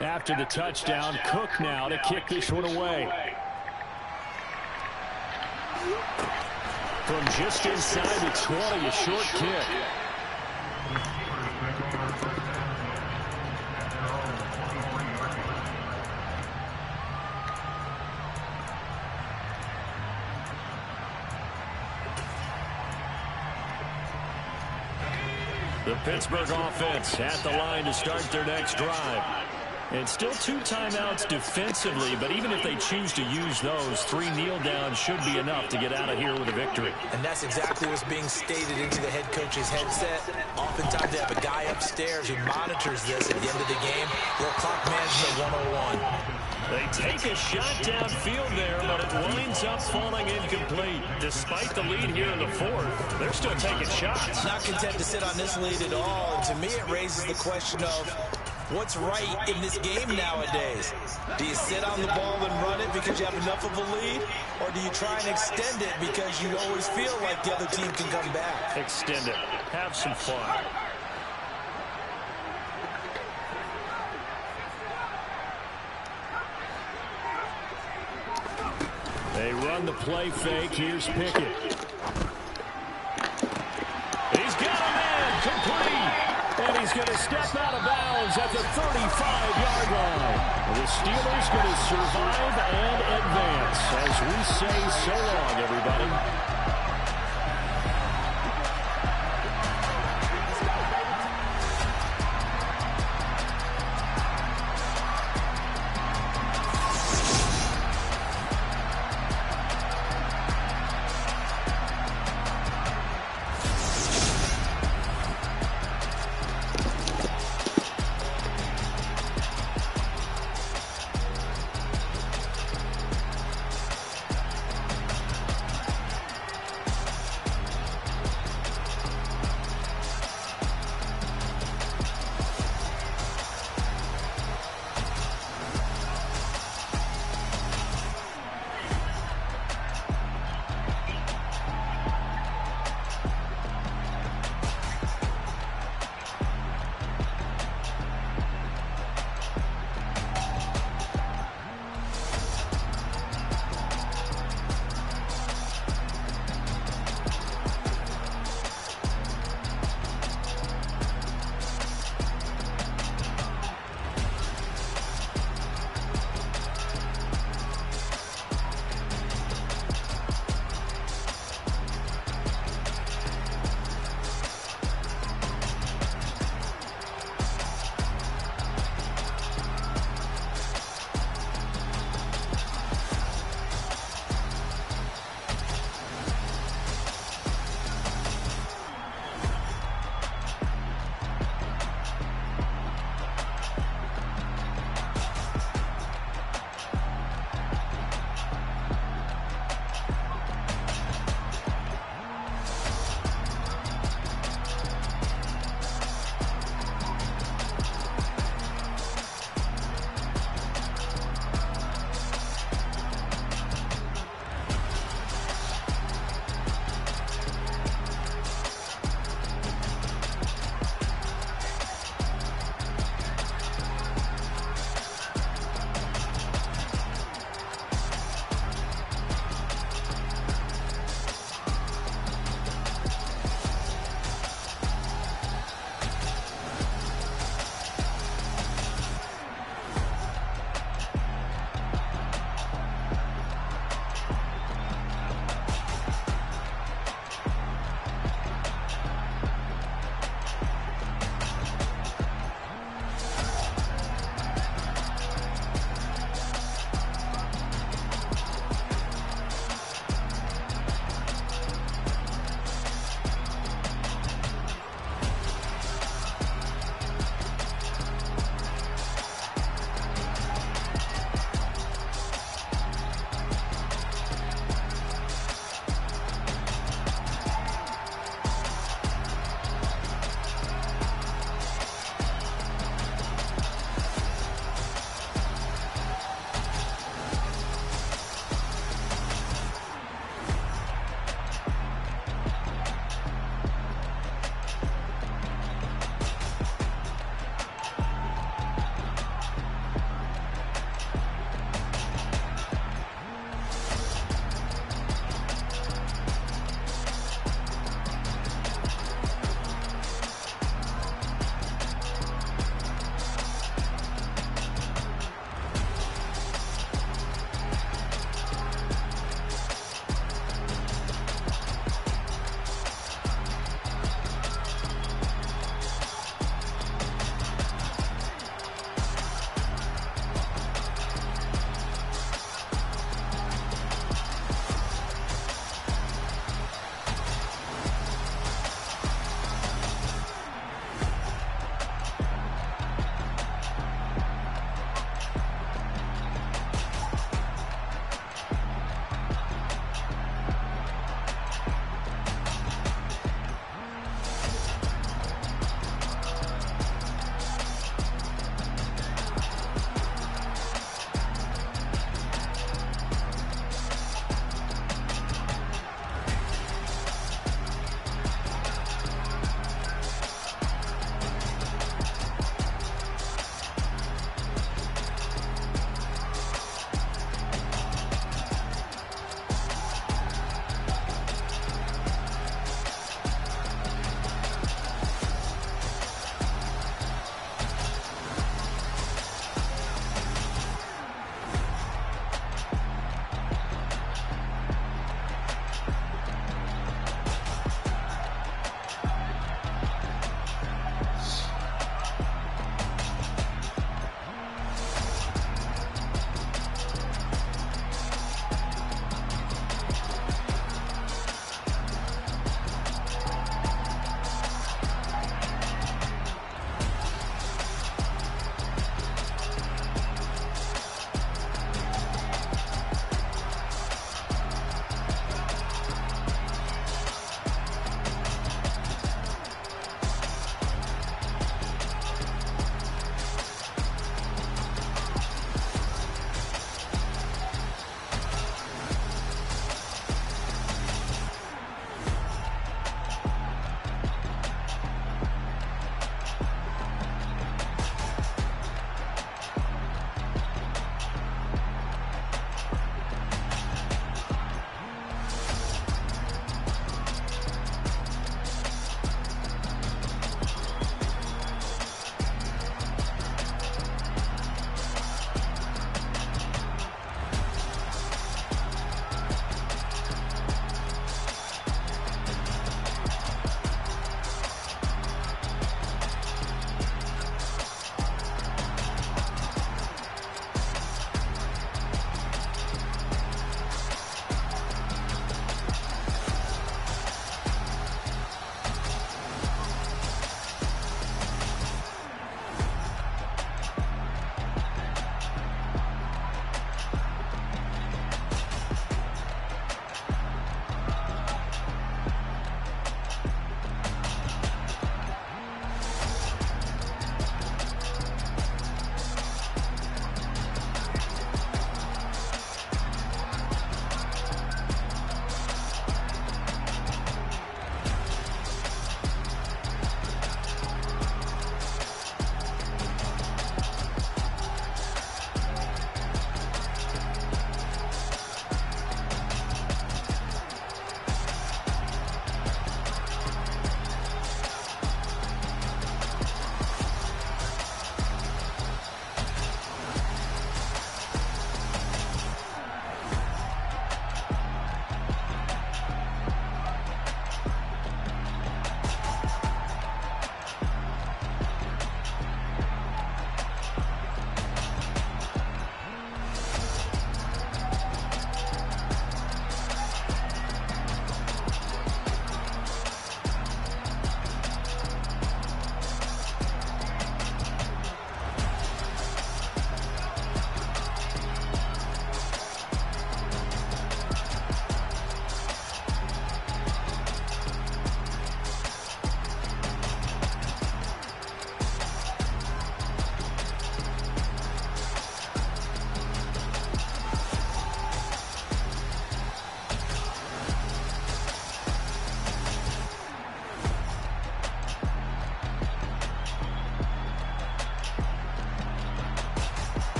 After the touchdown, Cook now to kick this one away. From just inside the 20, a short kick. The Pittsburgh offense at the line to start their next drive. And still 2 timeouts defensively, but even if they choose to use those, 3 kneel downs should be enough to get out of here with a victory. And that's exactly what's being stated into the head coach's headset. Oftentimes they have a guy upstairs who monitors this at the end of the game. Little clock management 101. They take a shot downfield there, but it winds up falling incomplete. Despite the lead here in the 4th, they're still taking shots. Not content to sit on this lead at all. And to me, it raises the question of what's right in this game nowadays. Do you sit on the ball and run it because you have enough of a lead? Or do you try and extend it because you always feel like the other team can come back? Extend it. Have some fun. They run the play fake. Here's Pickett. He's got a man complete. And he's going to step out of bounds at the 35-yard line. The Steelers going to survive and advance as we say so long, everybody.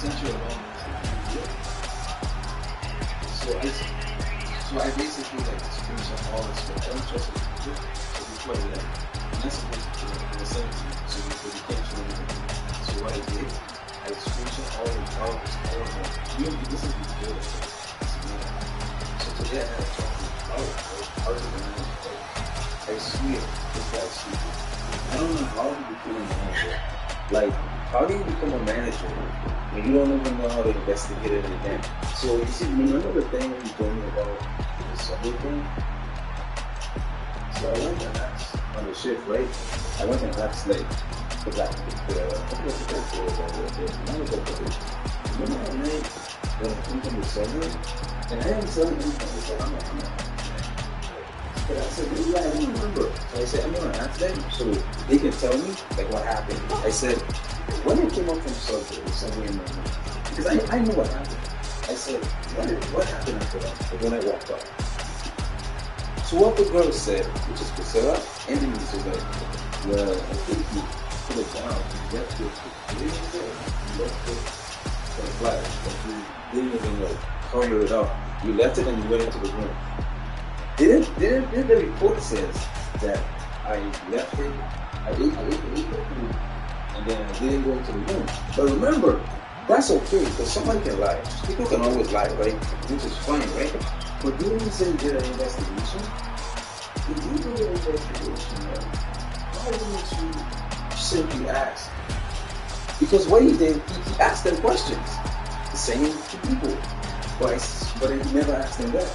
essential alone. So I basically like screenshot all this stuff. I don't trust it. So before I left, and that's supposed to be in the 17th, so you can't show anything. So what I did, I screenshot all of them. This is good. So today I had a talk with part of the manager. I swear, this guy's stupid. I don't know how you become a manager. Like, how do you become a manager when you don't even know how to investigate it again? So you see, remember the thing you told me about the subway thing? So I went and asked on the shift, right? I went and asked like the manager of it. Remember that night when I came from the subway? And I didn't tell him anything. I said, I'm not. But I said, maybe I don't remember. So I said, I'm gonna ask them so they can tell me like what happened. I said, when I came up from subway in my room, because I know what happened. I said, what happened after that? Like when I walked up. So what the girl said, which is Priscilla, and then she was like, well, I think you put it down. You left it. You left it for the flash, but you didn't even like cover it up. You left it and you went into the room. Didn't the report says that I left it, I ate the food, and then I didn't go into the room. But remember, that's okay, because somebody can lie. People can always lie, right? Which is fine, right? But didn't you say you did an investigation? If you did an investigation, right? Why didn't you simply ask? Because what he did, he asked them questions. The same to people. But he never asked them that.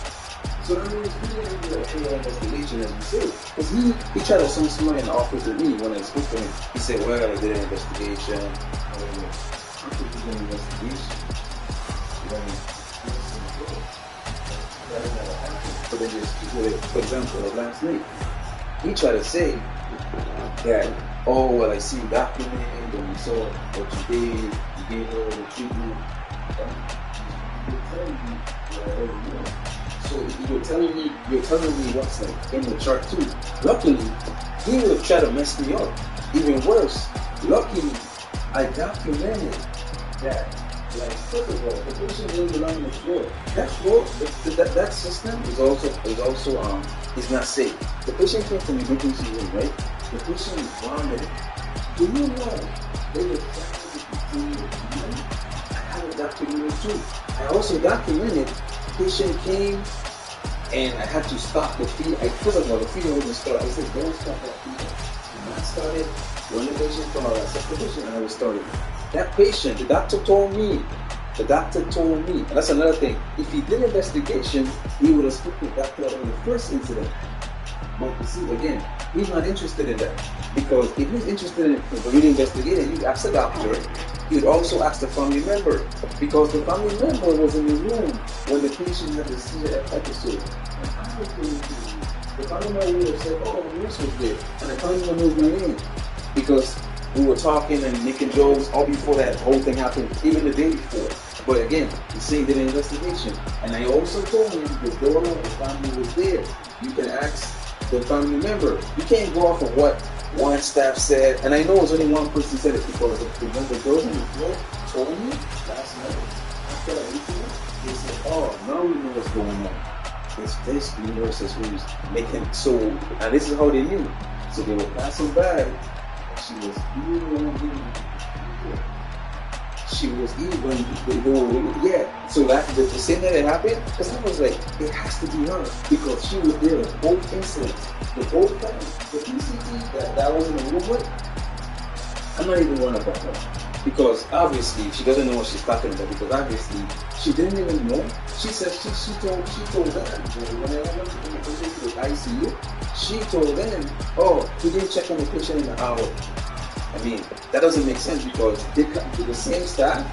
So that means he didn't do an investigation, as you say. Because he tried to sound smart in the office with me when I spoke to him. He said, well, I did an investigation. I could do an investigation. But then there's people that, for example, like last night, he tried to say that, oh, well, I see you documented and we saw what you did, you gave her the treatment. So you're telling me what's like in the chart too. Luckily, he would have tried to mess me up. Even worse, luckily, I documented that. Like, first of all, the patient didn't belong on the floor. That floor, that system is also is not safe. The patient came from the emergency room, right? The patient was vomiting. Do you know they were trying to continue the money? I have it documented too. I also documented patient came and I had to stop the feed. First of all, the feeding wasn't started. I said, don't stop that feeding. And I started when the patient came out, I set the patient and I was starting. That patient, the doctor told me, and that's another thing. If he did investigation, he would have spoken to the doctor on the first incident. But you see, again, he's not interested in that. Because if he's interested in really investigating, he'd ask the doctor. He would also ask the family member. Because the family member was in the room when the patient had the seizure episode. And I was going to the family member would have said, oh, the nurse was there. And the family member knows my name. Because we were talking and making jokes all before that whole thing happened, even the day before. But again, the same did an investigation. And I also told him the daughter of the family was there. You can ask the family member. You can't go off of what one staff said. And I know it's only one person said it because the girls on the floor told me last night. After that incident, they said, oh, now we know what's going on. It's this nurses who's making so, and this is how they knew. So they were passing by. She was even, yeah. So that the same that happened, because I was like, it has to be her because she was there both incidents, the both times, the PCT that I was in the room with. I'm not even worried about her because obviously she doesn't know what she's talking about because obviously she didn't even know. She said she told them when I went to the patient to the ICU, she told them, oh, he didn't check on the patient in an hour. I mean, that doesn't make sense because they come to the same staff.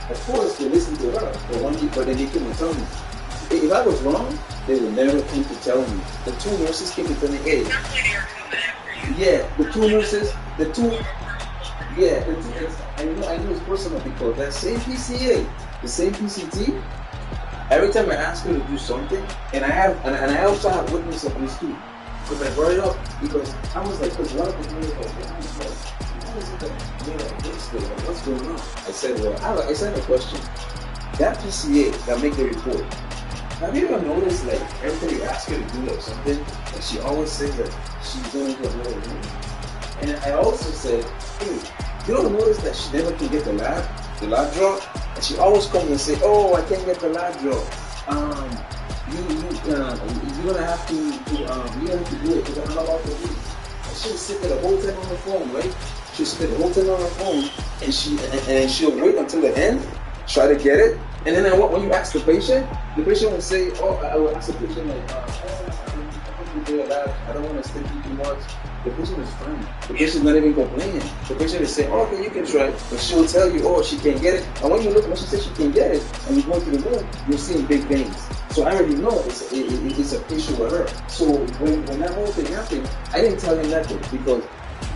Of course, they listen to her, but then they came and tell me. If I was wrong, they would never come to tell me. The two nurses came to tell me, hey. Yeah, the two nurses, I know it's personal because that same PCA, the same PCT, every time I ask her to do something, and I also have witness of this too. Because I brought it up because I was like, because one of the things I was always look at me like this, like, what's going on? I said, well, I said a question. That PCA that make the report, have you ever noticed, like, everybody asks her to do like something, and she always says that she's going to another room? And I also said, hey, you don't notice that she never can get the lab draw? And she always comes and say, oh, I can't get the lab draw. You're gonna have to do it because I'm not about to do it. And she'll sit there the whole time on the phone, right? She'll sit there the whole time on her phone, and she'll wait until the end, try to get it, and then when you ask the patient will say, oh, I will ask the patient like, I don't want to stick you too much. The patient is fine. The patient's not even complaining. The patient is saying, oh, okay, you can try, but she'll tell you, oh, she can't get it. And when she says she can't get it, and you go to the room, you're seeing big veins. So I already know it's an issue with her. So when that whole thing happened, I didn't tell him nothing because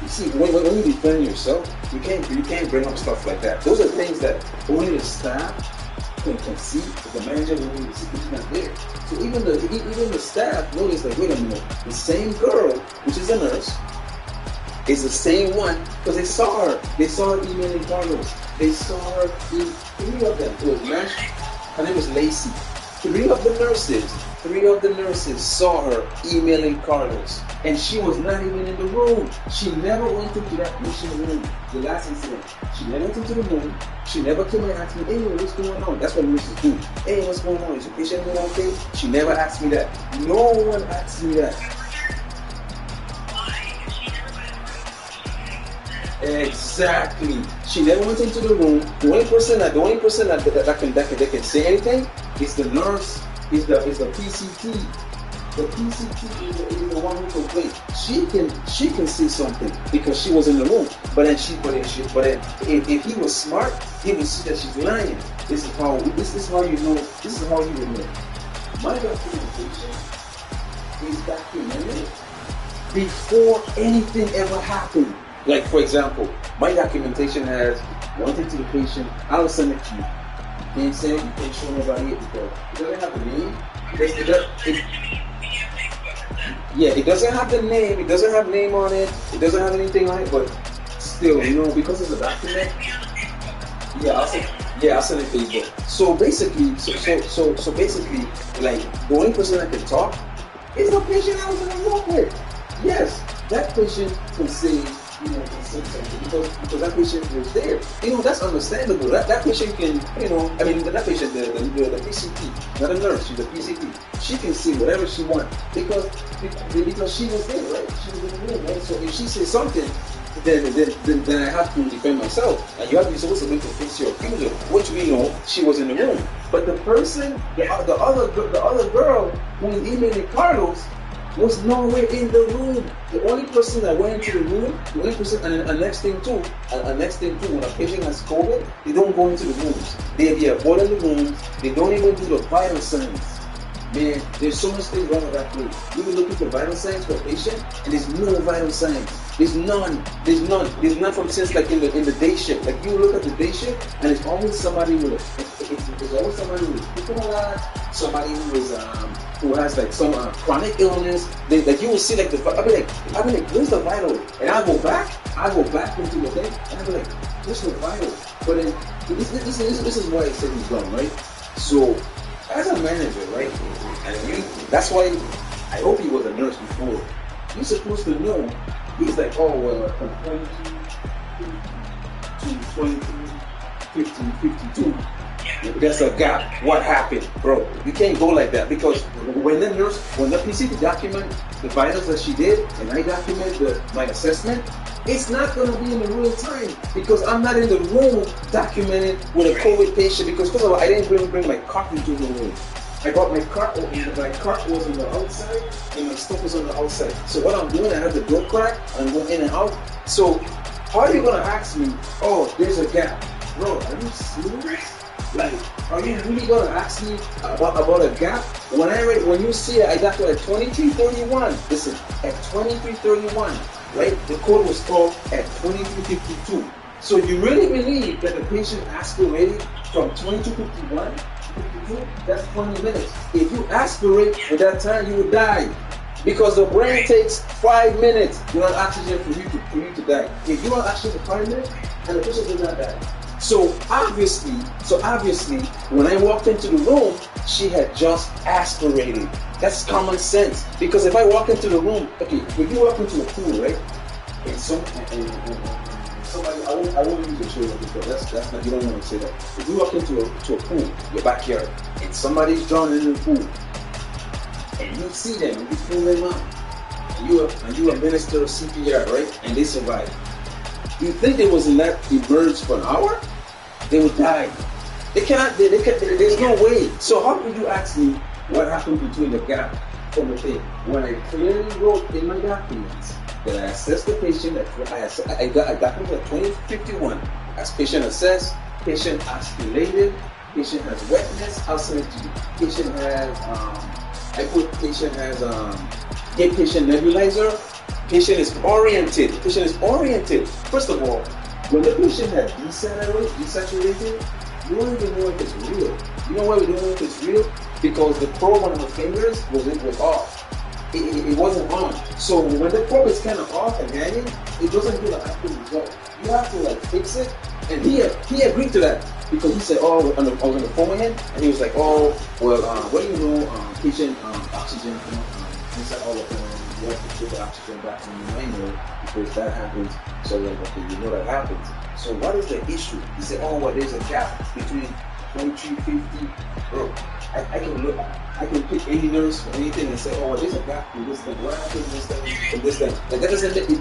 you see, when you defend yourself, you can't bring up stuff like that. Those are things that only the staff can see, but the manager will only see he's not there. So even the staff noticed that, wait a minute, the same girl, which is a nurse, is the same one because they saw her. They saw her emailing Carlos. They saw her. Three of them. It was Nash. Her name was Lacey. Three of the nurses saw her emailing Carlos, and she was not even in the room. She never went into that patient room. The last incident, she never went into the room. She never came and asked me, hey, what's going on? That's what nurses do. Hey, what's going on? Is the patient doing okay? She never asked me that. No one asked me that. Exactly. She never went into the room. The only person that can say anything is the nurse, is the PCT. The PCT is the one who complained. She can say something because she was in the room. But if he was smart, he would see that she's lying. This is how you know. This is how you would know. My documentation is documented before anything ever happened. Like, for example, my documentation has one thing to the patient, I'll send it to you. You can't say it, you can't show nobody it because it doesn't have the name. It doesn't have the name, it doesn't have name on it, it doesn't have anything on it, but still, because it's a document, I'll send it to you. So basically, like, the only person that can talk is the patient I was in the room with. Yes, that patient can say, can say something because that patient was there. That's understandable. That patient can, that patient, the PCT, not a nurse, she's a PCT. She can say whatever she wants because she was there, right? She was in the room, right? So if she says something, then I have to defend myself. And you have to be supposed to make to face your accuser, which we know she was in the room. But the person, the other girl who was emailing Carlos was nowhere in the room. The only person that went into the room, and next thing too, when a patient has COVID, they don't go into the rooms. They avoid the rooms. They don't even do the vital signs. Man, there's so much things wrong with that place. You can look at the vital signs for a patient, and there's no vital signs. There's none. There's none from since like in the day shift. Like you look at the day shift, and it's always somebody with it's always somebody with somebody who has like some chronic illness. Like you will see like I'll be like, where's the vital? And I go back into the thing, and I'll be like, where's the vital? But then this is why I said he's dumb, right? So as a manager, right? And that's why I hope he was a nurse before. You're supposed to know. He's like, oh well, from 22 to 15, 52. There's a gap. What happened, bro? You can't go like that because when the PCT document the vitals that she did and I document my assessment, it's not going to be in the real time because I'm not in the room documenting with a COVID patient because first of all, I didn't bring my cart into the room. I brought my cart, my cart was on the outside and my stuff was on the outside. So what I'm doing, I have the door crack and I'm going in and out. So how are you going to ask me, oh, there's a gap? Bro, are you serious? Like, are you really going to ask me about a gap? When you see it, I got to at 2331. Listen, at 2331, right? The code was called at 2352. So you really believe that the patient aspirated from 2251 to 52? That's 20 minutes. If you aspirate at that time, you would die. Because the brain takes 5 minutes without oxygen for you to die. If you want oxygen for 5 minutes, and the patient does not die. So obviously, when I walked into the room, she had just aspirated. That's common sense. Because if I walk into the room, okay, if you walk into a pool, right, and somebody, I won't use the children because that's not, you don't want to say that. If you walk into a pool, your backyard, and somebody's drowning in the pool, and you see them, and you pull them out, and you administer CPR, right, and they survive. You think they was in that emerge for an hour? They would die. They cannot. There's no way. So how could you ask me what happened between the gap from the thing when I clearly wrote in my documents that I assessed the patient? I got document at 2051 as patient assessed, patient aspirated, patient has wetness. I'll send it to you. Patient has patient has get patient nebulizer. Patient is oriented. First of all, when the patient has desaturated, you don't even know if it's real. You know why we don't know if it's real? Because the probe on the fingers was off. It wasn't on. So when the probe is kind of off and hanging, it doesn't give an accurate result. You have to fix it. And he agreed to that because he said, I was on the phone with him, and he was like, what do you know? Patient oxygen inside all of them. You have to put the oxygen back in the manual because that happens. So okay, you know that happens. So what is the issue? He said, there's a gap between 2350. Bro, I can pick any nurse for anything and say, there's a gap in this thing. What happened in this thing and this thing? Like that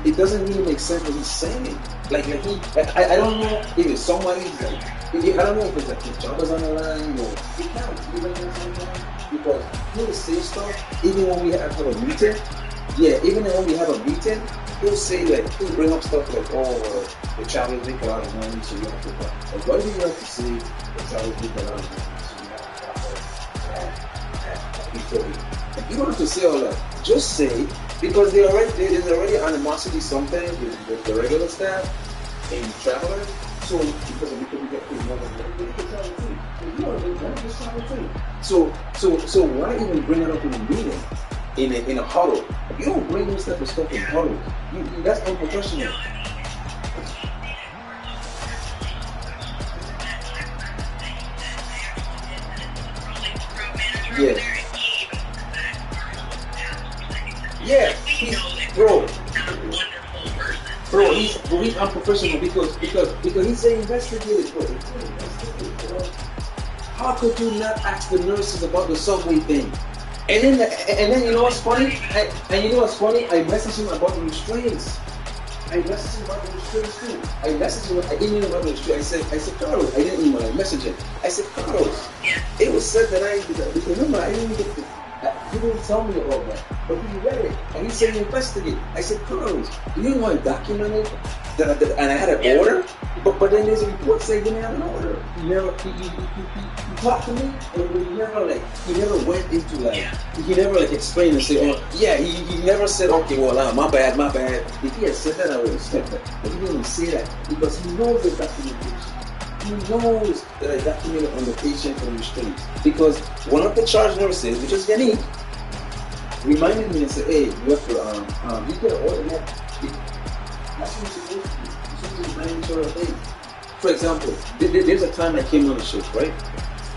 it doesn't really make sense what he's saying. I don't know if it's somebody's I don't know if it's like his job is on the line or he can't even sometimes because he will say stuff even when we have a meeting. Yeah, even when we have a meeting, he'll say he'll bring up stuff like, the travelers make a lot of money, so you have to buy. Like, why do you have to say the travelers make a lot of money, so you have to buy? You don't have to say all that. Just say, because there's already animosity sometimes with the regular staff and travelers, so because we get paid more than them, they can travel too. You know, they just travel too. So why even bring it up in a meeting? In a huddle. You don't bring this type of stuff in huddle. That's unprofessional. Yeah. Yeah. He's unprofessional because he's saying investigate it, bro. How could you not ask the nurses about the subway thing? And then you know what's funny? I messaged him about the restraints. I messaged him about the restraints too. I emailed him about the restraints. I said, Carlos, I didn't email, I messaged him. I said, Carlos, it was said that I did that. Because remember, I didn't get you didn't tell me about that. But he read it. And he said, investigate. I said, Carlos, you know I documented that and I had an order? But then there's a report saying he didn't have an order. He talked to me, and he never went into he never explained and said, he never said, okay, my bad. If he had said that, I would have said that. But he didn't say that because he knows the documentation. He knows that I documented on the patient and restraints. Because one of the charge nurses, which is Yannick, reminded me and said, hey, you have to, you get an order yet? That's what you're supposed to do. For example, there's a time I came on the shift, right?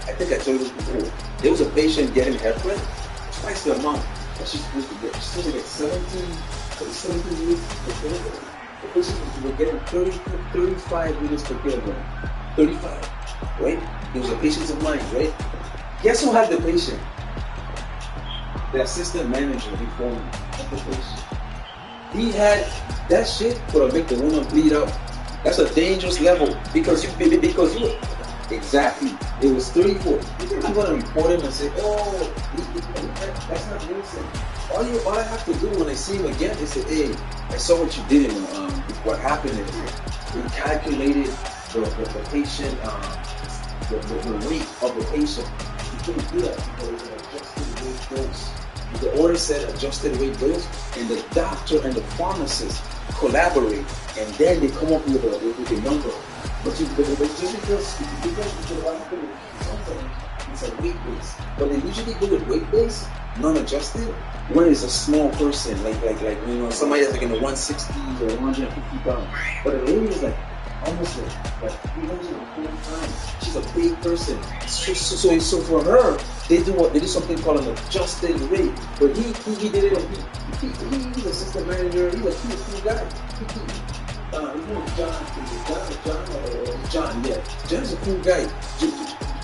I think I told you this before. There was a patient getting heparin twice the amount that she's supposed to get. She's supposed to get 17 units per kilogram. The patient was getting 35 units per kilogram. 35, right? It was a patient of mine, right? Guess who had the patient? The assistant manager before me had the patient. He had that shit could make the woman bleed out. That's a dangerous level because you exactly. It was 34. You think I'm gonna report him and say, that's not innocent. All I have to do when I see him again is say, hey, I saw what you did. What happened is we calculated the patient, the weight of the patient. You couldn't do that because it was adjusted weight dose. The order said adjusted weight dose, and the doctor and the pharmacist collaborate, and then they come up with a number. But just because what happened is sometimes It's a weight base. But they usually go with weight base, non-adjusted, when it's a small person, like somebody that's like in the 160 or 150 pounds. But the lady is like almost like 300 pounds. She's a big person. So for her, they do something called an adjusted weight. But he did it, and he's a assistant manager. He's a cool guy. John, yeah. John's a cool guy.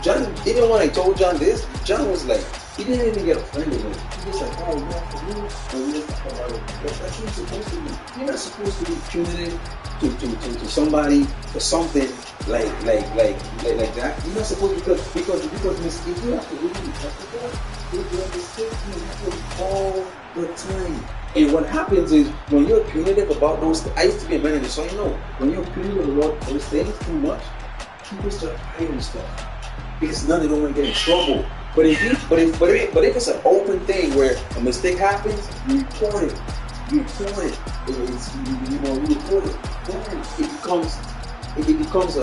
John, even when I told John this, John was like, he didn't even get offended with it. He was like, oh, yeah, for you, or you just talk about it. That's what you're supposed to be. You're not supposed to be punitive to somebody for something like that. You're not supposed to, because mistakes, you have to really be practical. You have mistakes all the time. And what happens is, when you're punitive about those things, I used to be a manager, so I know, when you're punitive about those things too much, people start hiding stuff. Because none of them want to get in trouble. But if it's an open thing where a mistake happens, you report it. You report it. You report it. Then it becomes a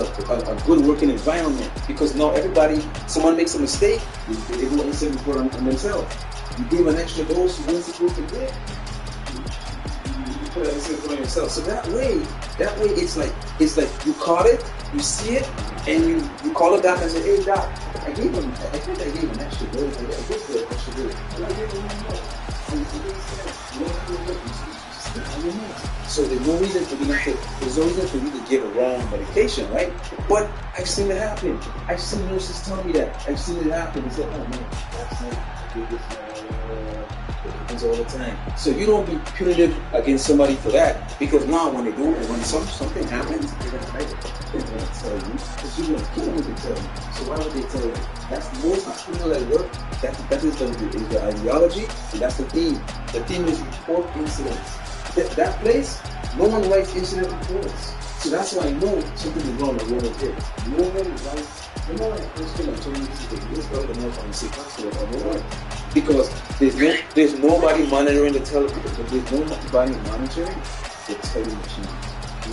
good working environment, because now someone makes a mistake, they go and send report on themselves. You give an extra dose you weren't supposed to get. You put an extra report on yourself. So that way it's like you caught it, you see it, and you call a doc and say, hey doc, I think I gave an extra dose. I gave the extra dose. And I gave him one more. So there's no reason for you to give a wrong medication, right? But I've seen it happen. I've seen nurses tell me that. I've seen it happen. They say, oh man, that's not it happens all the time. So you don't be punitive against somebody for that, because now when something happens, they're gonna fight it. They're gonna tell you, because you're gonna kill them if they tell you. So why would they tell you? That's most hospitals that work. That is the ideology, and that's the theme. The theme is report incidents. That place, no one writes incident reports. So that's why I know something is wrong with what I did. No one writes. You know, like first thing I told you, this guy the most on the sick hospital or no, because there's nobody monitoring the television. There's nobody monitoring the television machine.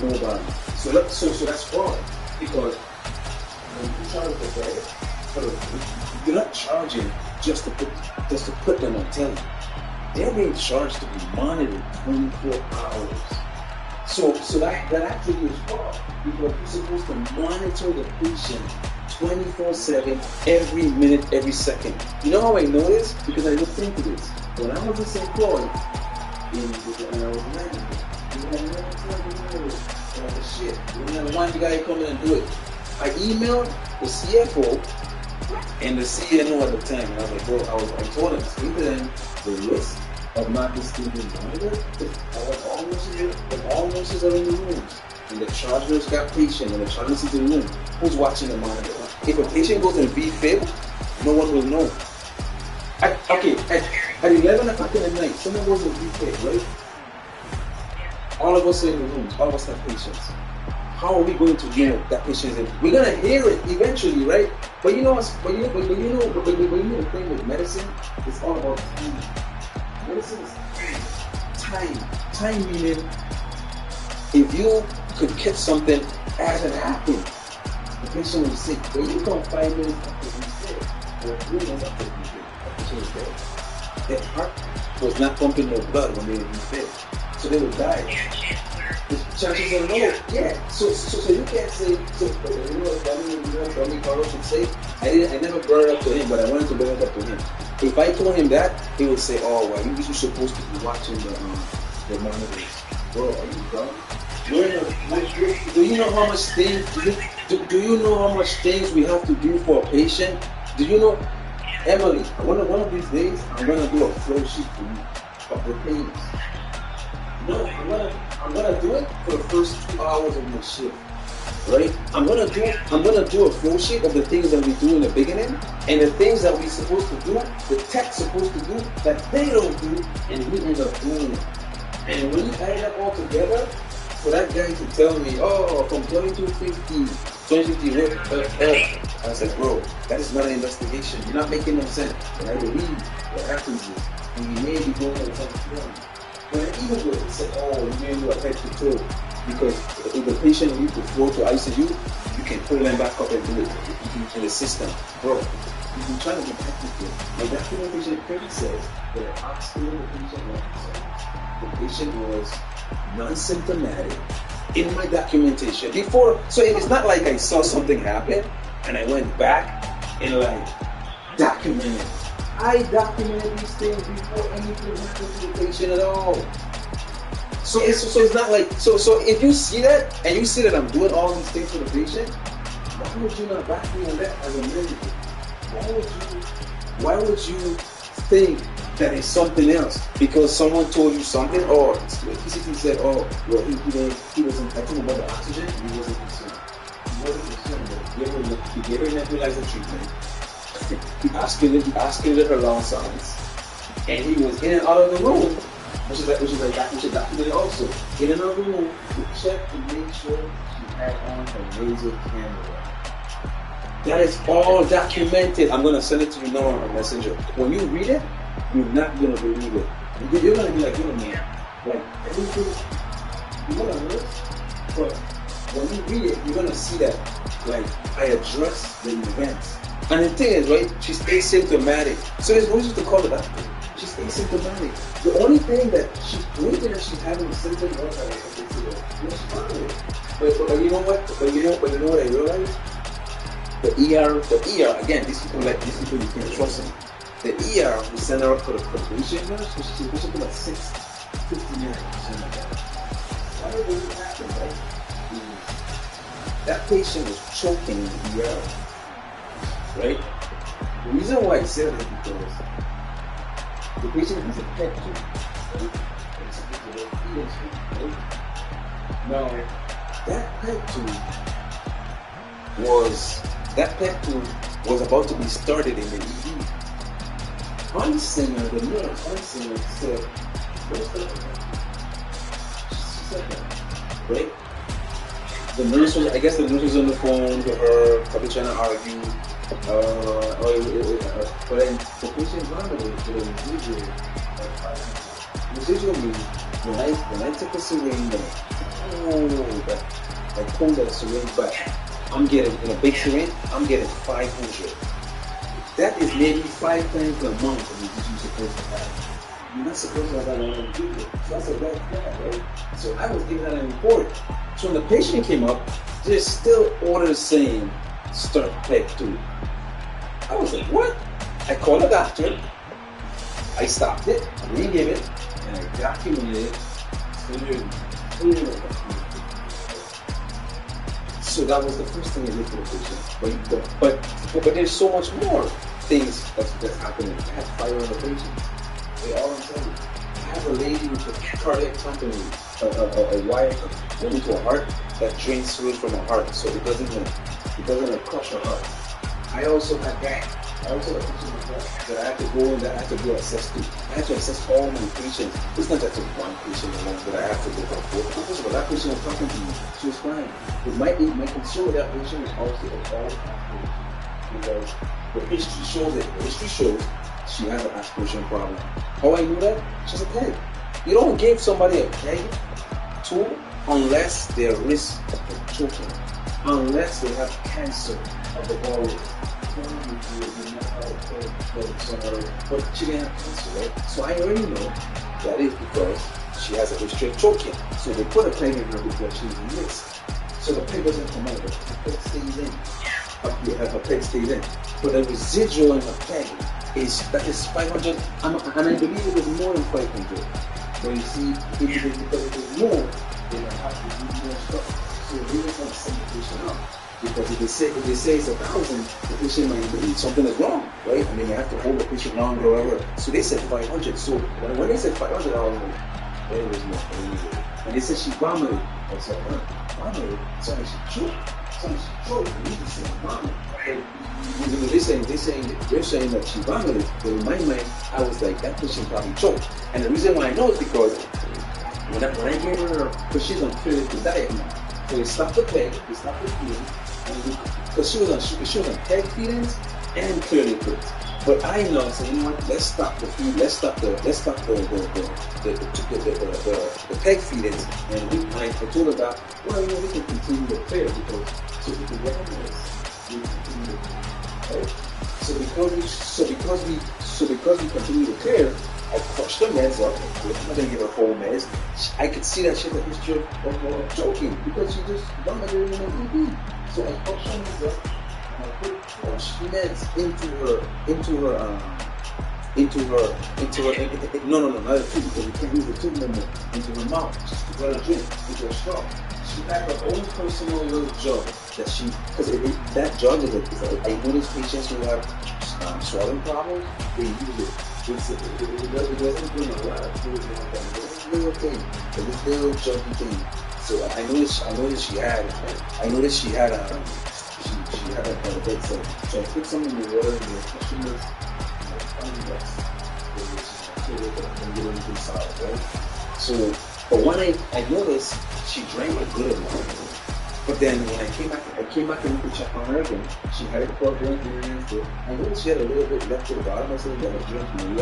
Nobody. So that's fraud, because when you charge the guy, you're not charging just to put them on television. They're being charged to be monitored 24 hours. So that actually is fraud, because you're supposed to monitor the patient 24/7, every minute, every second. You know how I know this? Because I looked into this. When I was in St. Croix, and I was managing, we had shit. We had one guy come in and do it. I emailed the CFO and the CNO at the time, and I was like, bro, I told him, explain to them the risk of not distributing monitors. All nurses are in the rooms, and the charge nurse got patient, and the charge nurse is in the room. Who's watching the monitor? If a patient goes in VFib, no one will know. At 11 o'clock in the night, someone goes in VFib, right? All of us are in the rooms. All of us have patients. How are we going to know that patient is in? We're gonna hear it eventually, right? But you know the thing with medicine, it's all about time. Medicine is time. Time meaning, if you could catch something as it happened, the patient was sick. But you come 5 minutes after he said, or 3 minutes after he said, the patient was dead. Their heart was not pumping no blood when they were dead, so they would die. The chances are low. Yeah. So you can't say. So you know what Tommy Carlos should say? I never brought it up to him, but I wanted to bring it up to him. If I told him that, he would say, "Oh, well, you're supposed to be watching the monitors." Bro, are you dumb? Do you know how much things? Do you know how much things we have to do for a patient? Do you know, Emily? One of these days, I'm gonna do a flow sheet for you of the pains. No, I'm gonna do it for the first 2 hours of my shift, right? I'm gonna do a flow sheet of the things that we do in the beginning, and the things that we're supposed to do, the tech's supposed to do, that they don't do, and we end up doing it. And when you add it up all together, for that guy to tell me, oh, from 2250, I said, bro, that is not an investigation. You're not making no sense. And I believe what happens is, we may be going on something. When I even go, he said, oh, you may do a head to toe, because if the patient needs to flow to ICU, you can pull them back up and do it in the system. Bro, you've been trying to be technical. My documentation clearly says that I asked the patient the patient was non-symptomatic in my documentation before. So it's not like I saw something happen and I went back and like documented. I documented these things before anything happened to the patient at all. So it's not like so if you see that and you see that I'm doing all these things for the patient, why would you not back me on that as a manager? Why would you think that it's something else because someone told you something, or basically said, oh, well, he wasn't, I told him about the oxygen, he wasn't concerned. He wasn't concerned, but he gave her nebulizer treatment. He oscillated her lung sounds, and he was in and out of the room, which is documented also. In and out of the room to check to make sure she had on her laser camera. That is all documented. I'm gonna send it to you now on a messenger. When you read it, you're not gonna believe it. You're gonna be like, you know, man, like everything. You're gonna hurt, but when you read it, you're gonna see that, like, I address the events. And the thing is, right, she's asymptomatic. So there's no reason to call the doctor. She's asymptomatic. The only thing that she's doing that she's having a symptom of, she's fine. But you know what? But you know what I realized? The ER, again, these people you can't trust them. The ER will send her up for the patient nurse, so she's supposed to be like 6:59. Why did it happen, right? That patient was choking in the ER, right? The reason why I said that is because the patient has a PET tube, right? Now, that PET tube was about to be started in the ED. Hunsinger, the nurse, said, what's that? She said that, right? The nurse was on the phone to her, probably trying to argue. But then the patient vomited with a residual. Residual means when I took the syringe, I pulled that syringe back. I'm getting, in a big syringe, I'm getting 500. That is maybe 5 times a month that you're supposed to have. You're not supposed to have that on people. So that's a red flag, right? So I was giving that a report. So when the patient came up, there's still orders saying, start PEG 2. I was like, what? I called the doctor, I stopped it, I re-gave it, and I documented it clearly. So that was the first thing I did for the patient. But there's so much more things that's happening. I had fire on the patient. They all tell me. I have a lady with a cardiac company, a wire going into her heart that drains fluid from her heart, so it doesn't crush her heart. I also had that. I also had a patient that I had to go and that I had to do assess to. I had to assess all my patients. It's not that just one patient alone that I have to go for. First of all, that patient was talking to me. She was fine. But my concern with that patient was also all because the history shows it. The history shows she has an aspiration problem. How I knew that? She's a PEG. You don't give somebody a PEG tool unless they're at risk of choking, unless they have cancer of the bowel. But she didn't have cancer, right? So I already know that is because she has a history of choking. So they put a PEG in her because she's at risk. So the PEG doesn't come out, the PEG stays in. Her PEG stays in. But the residual in her PEG is 500, and I believe it was more than 500. But you see, because it was more, then I have to do more stuff. So we just want to send the patient up. Because if they say it's 1,000, the patient might be something is wrong, right? I mean, you have to hold the patient longer or whatever. So they said 500. So when they said 500, I was like, there was more. And they said she vomited. I said, vomited? Sorry, she choked. You need to say vomited. They're saying that she vomited. But in my mind, I was like, that patient probably choked. And the reason why I know is because when I gave her, because she's on clinical diet now. So they stopped the PEG, they stopped the feeding, because she was on PEG feedings and clearly cooked. But I know, so you know what? Let's stop the feed. Let's stop the PEG feedings. And I told her that, well, we can continue the prayer because So we can recognize. Right? So because we continue to care, I crushed the meds up. I'm not gonna give her whole meds. I could see that she had a history of choking because she just vomited in an ED. So I crushed her meds up and I put crushed meds no, not a tube because we can't use the tube no more. Into her mouth, just to let her drink, into her straw. She had her own personal little jug that she, because that jug is I notice patients who have swallowing problems, they use it. It doesn't bring a lot of food in them. It's a little thing, this little juggy thing. So I noticed she had a bedside. So I put some in the water and the customers So, but when I noticed she drank a good amount. But then when I came back and to check on her again, she had a couple of drinks. I noticed she had a little bit left to the bottom. I said, you gotta drink you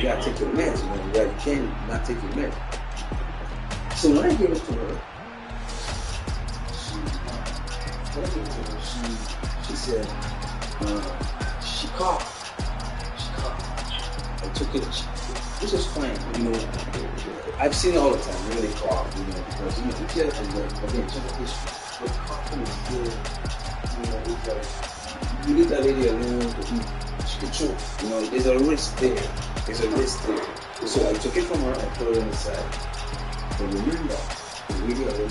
gotta take your meds, you can't not take your meds. So when I gave it to her, she said, she coughed. I took it. This is fine, I've seen it all the time. They cough, because if you have again, check the history. But coughing is still, it's like you leave that lady alone to eat. She can choke. There's a risk there. So I took it from her. I put it on the side. But remember, the lady already I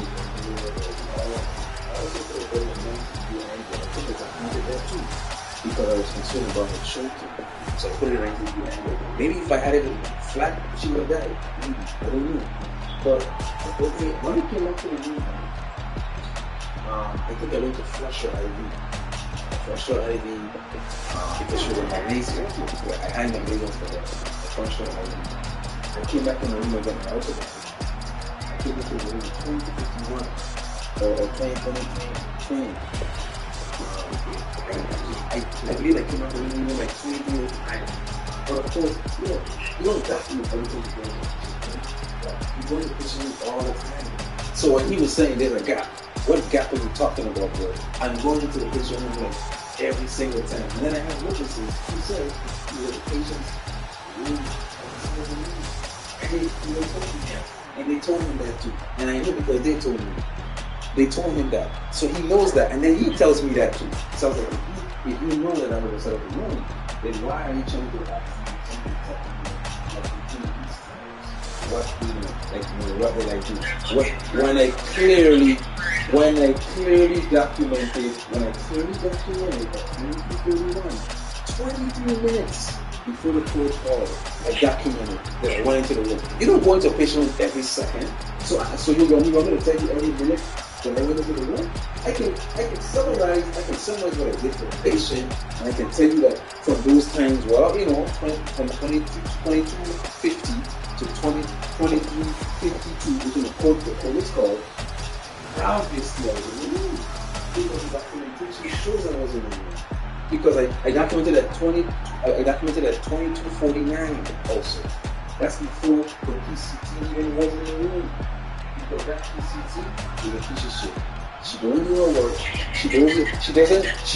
was able to put it I took it to there too. Because I was concerned about her choking. So I put it right through the angle. Maybe if I had it flat, she would have died. I don't know. But when it came up to the room, I think I went to flush her IV. Because she was on magnesium. I had magnesium for her. I flushed her IV. I came back in the room again. I also got it. I came into the room 2051 or 2020. I believe I came out of the room like 20 years time. But of course, you don't document everything you go to. You go to the patient all the time. So when he was saying there's a gap, what gap are you talking about, bro? I'm going into the patient room like every single time. And then I have witnesses who say, the patient's room and they told him that too. And I know because they told me. They told him that. So he knows that. And then he tells me that too. So I was like, if you know that I'm going to set up a room, then why are you trying to ask me something what did I do? When I clearly documented that 23 minutes before the coach called, I documented that I went into the room. You don't go into a patient room every second. So you want me to tell you every minute when I went into the room? I can summarize what I did for the patient, and I can tell you that from those times, from 2250 to 2352, which is the coach called, obviously I was in the room. Because the documentation shows I was in the room. Because I documented at 2249 also. That's before the PCT even was in the room. Because that PCT is a piece of shit. She don't do her work. She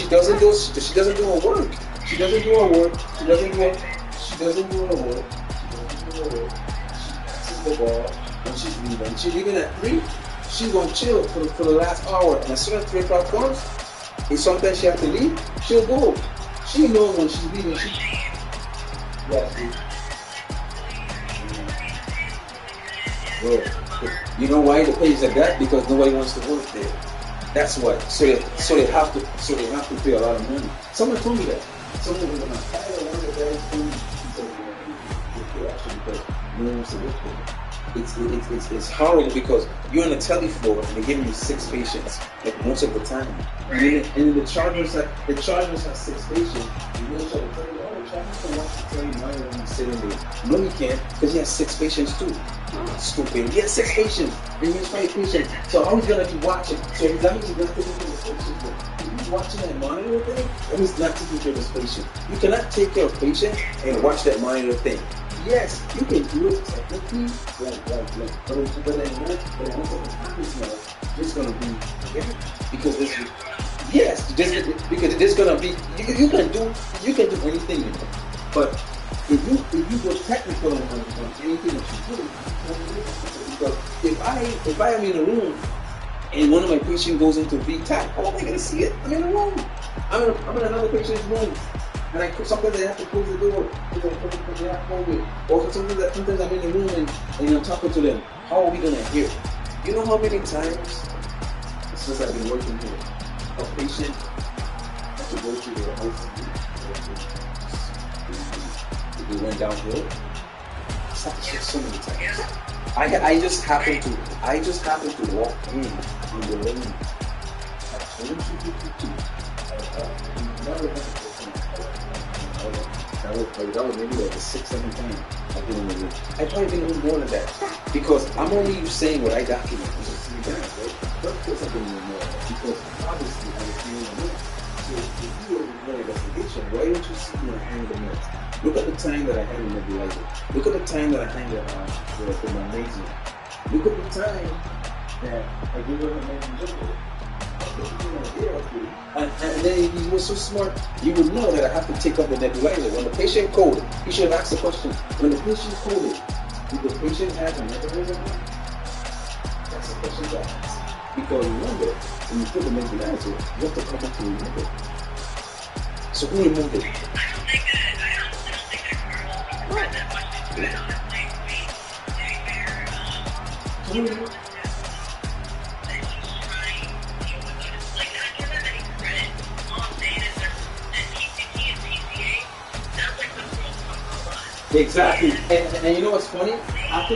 doesn't do her work. She passes the ball when she's leaving. She's leaving at 3. She's gonna chill for the last hour. And as soon as 3 o'clock comes, and sometimes she has to leave, she'll go. She knows when she's leaving. Bro, you know why the page like that? Because nobody wants to work there. That's why. So they have to pay a lot of money. Someone told me that. Someone was gonna hire one of the guys who said, actually, because no one wants to work there. It's horrible because you're on the telefloor and they're giving you 6 patients, like most of the time. And the Chargers have 6 patients. You know, try to tell you, the Chargers don't want to tell you now when you're sitting there. No, you can't, because he has 6 patients too. Stupid. He has 6 patients, and he has 5 patients. So how he's gonna keep watching? So he's not taking care of his patients. If he's watching that monitor thing, and he's not taking care of his patient. You cannot take care of patients and watch that monitor thing. Yes, you can do it technically, but then once it happens now, it's gonna be Yeah, because this, yes, because there's gonna be you can do anything, you know. But if you go technical on anything that you do, because if I am in a room and one of my patients goes into V-tach, how am I gonna see it? I'm in a room. I'm in another patient's room. And sometimes I have to close the door because they have COVID. Or sometimes I'm in the room and I'm talking to them. How are we gonna hear? You know how many times since I've been working here, a patient had to go through their ICU. They went downhill. So many times. I just happened to walk in the lane at 22:52. That was maybe like the 6-7 time I've been in the room. I probably been in more than that because I'm only saying what I document. But of course I've been in more because obviously I was in the room. So if you were in an investigation, why don't you see me hang the meds? Look at the time that I had a nebulizer. Look at the time that I hang the magnesium. Look at the time that I give her a magnesium. And then if he was so smart, you would know that I have to take up the nebulizer. When the patient coded, you should have asked the question, when the patient coded, did the patient have a nebulizer? That's the question to ask. Because remember, when you put the nebulizer, you have to come back to remove it. So who removed it? Who removed it? Exactly, and you know what's funny? After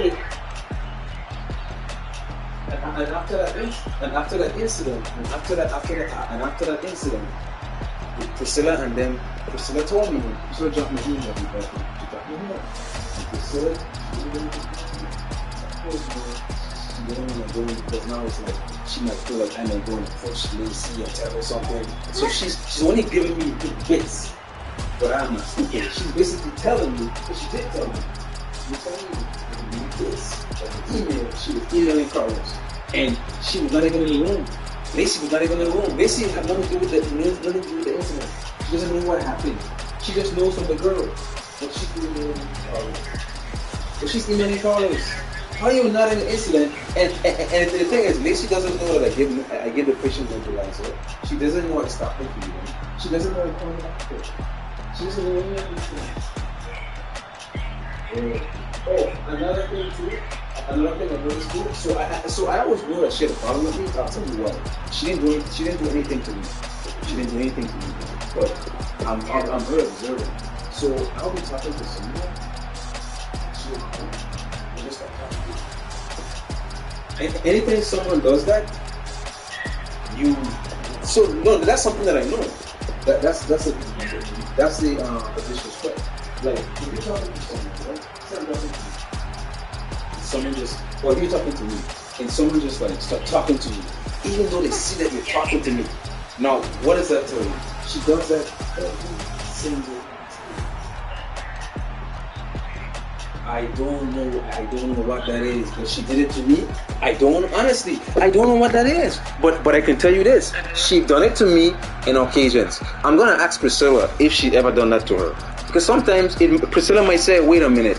that incident, Priscilla told me, Priscilla dropped me email, and Priscilla, she didn't want to go in because now it's like she might feel like I might go and push Lacey or tell her something. So she's only giving me bits. But I'm not stupid. She's basically telling me, but she did tell me. You're telling me to do this. Email. She was emailing Carlos. And she was not even in the room. Lacey was not even in the room. Lacey had nothing to do with the incident. She doesn't know what happened. She just knows from the girl. But she's emailing Carlos. But she's emailing Carlos. How are you not in the incident? And the thing is, Lacey doesn't know that I give the patient nebulizer. She doesn't know I stopped her from them. She doesn't know I called her after. She doesn't know any of these things. Oh, another thing I noticed too. So I always knew that she had a problem with me. I'll tell you what. She didn't do anything to me. But I'm her observer. So I'll be talking to someone. She'll come and just start talking to you. Anything someone does that, that's something that I know. That's the disrespect. Like if you're talking to someone, right? Or you're talking to me, and someone just like start talking to you, even though they see that you're talking to me. Now, what does that tell you? She does that every single time. I don't know what that is, but she did it to me. I don't know what that is. But I can tell you this, she done it to me in occasions. I'm gonna ask Priscilla if she ever done that to her. Because sometimes Priscilla might say, wait a minute,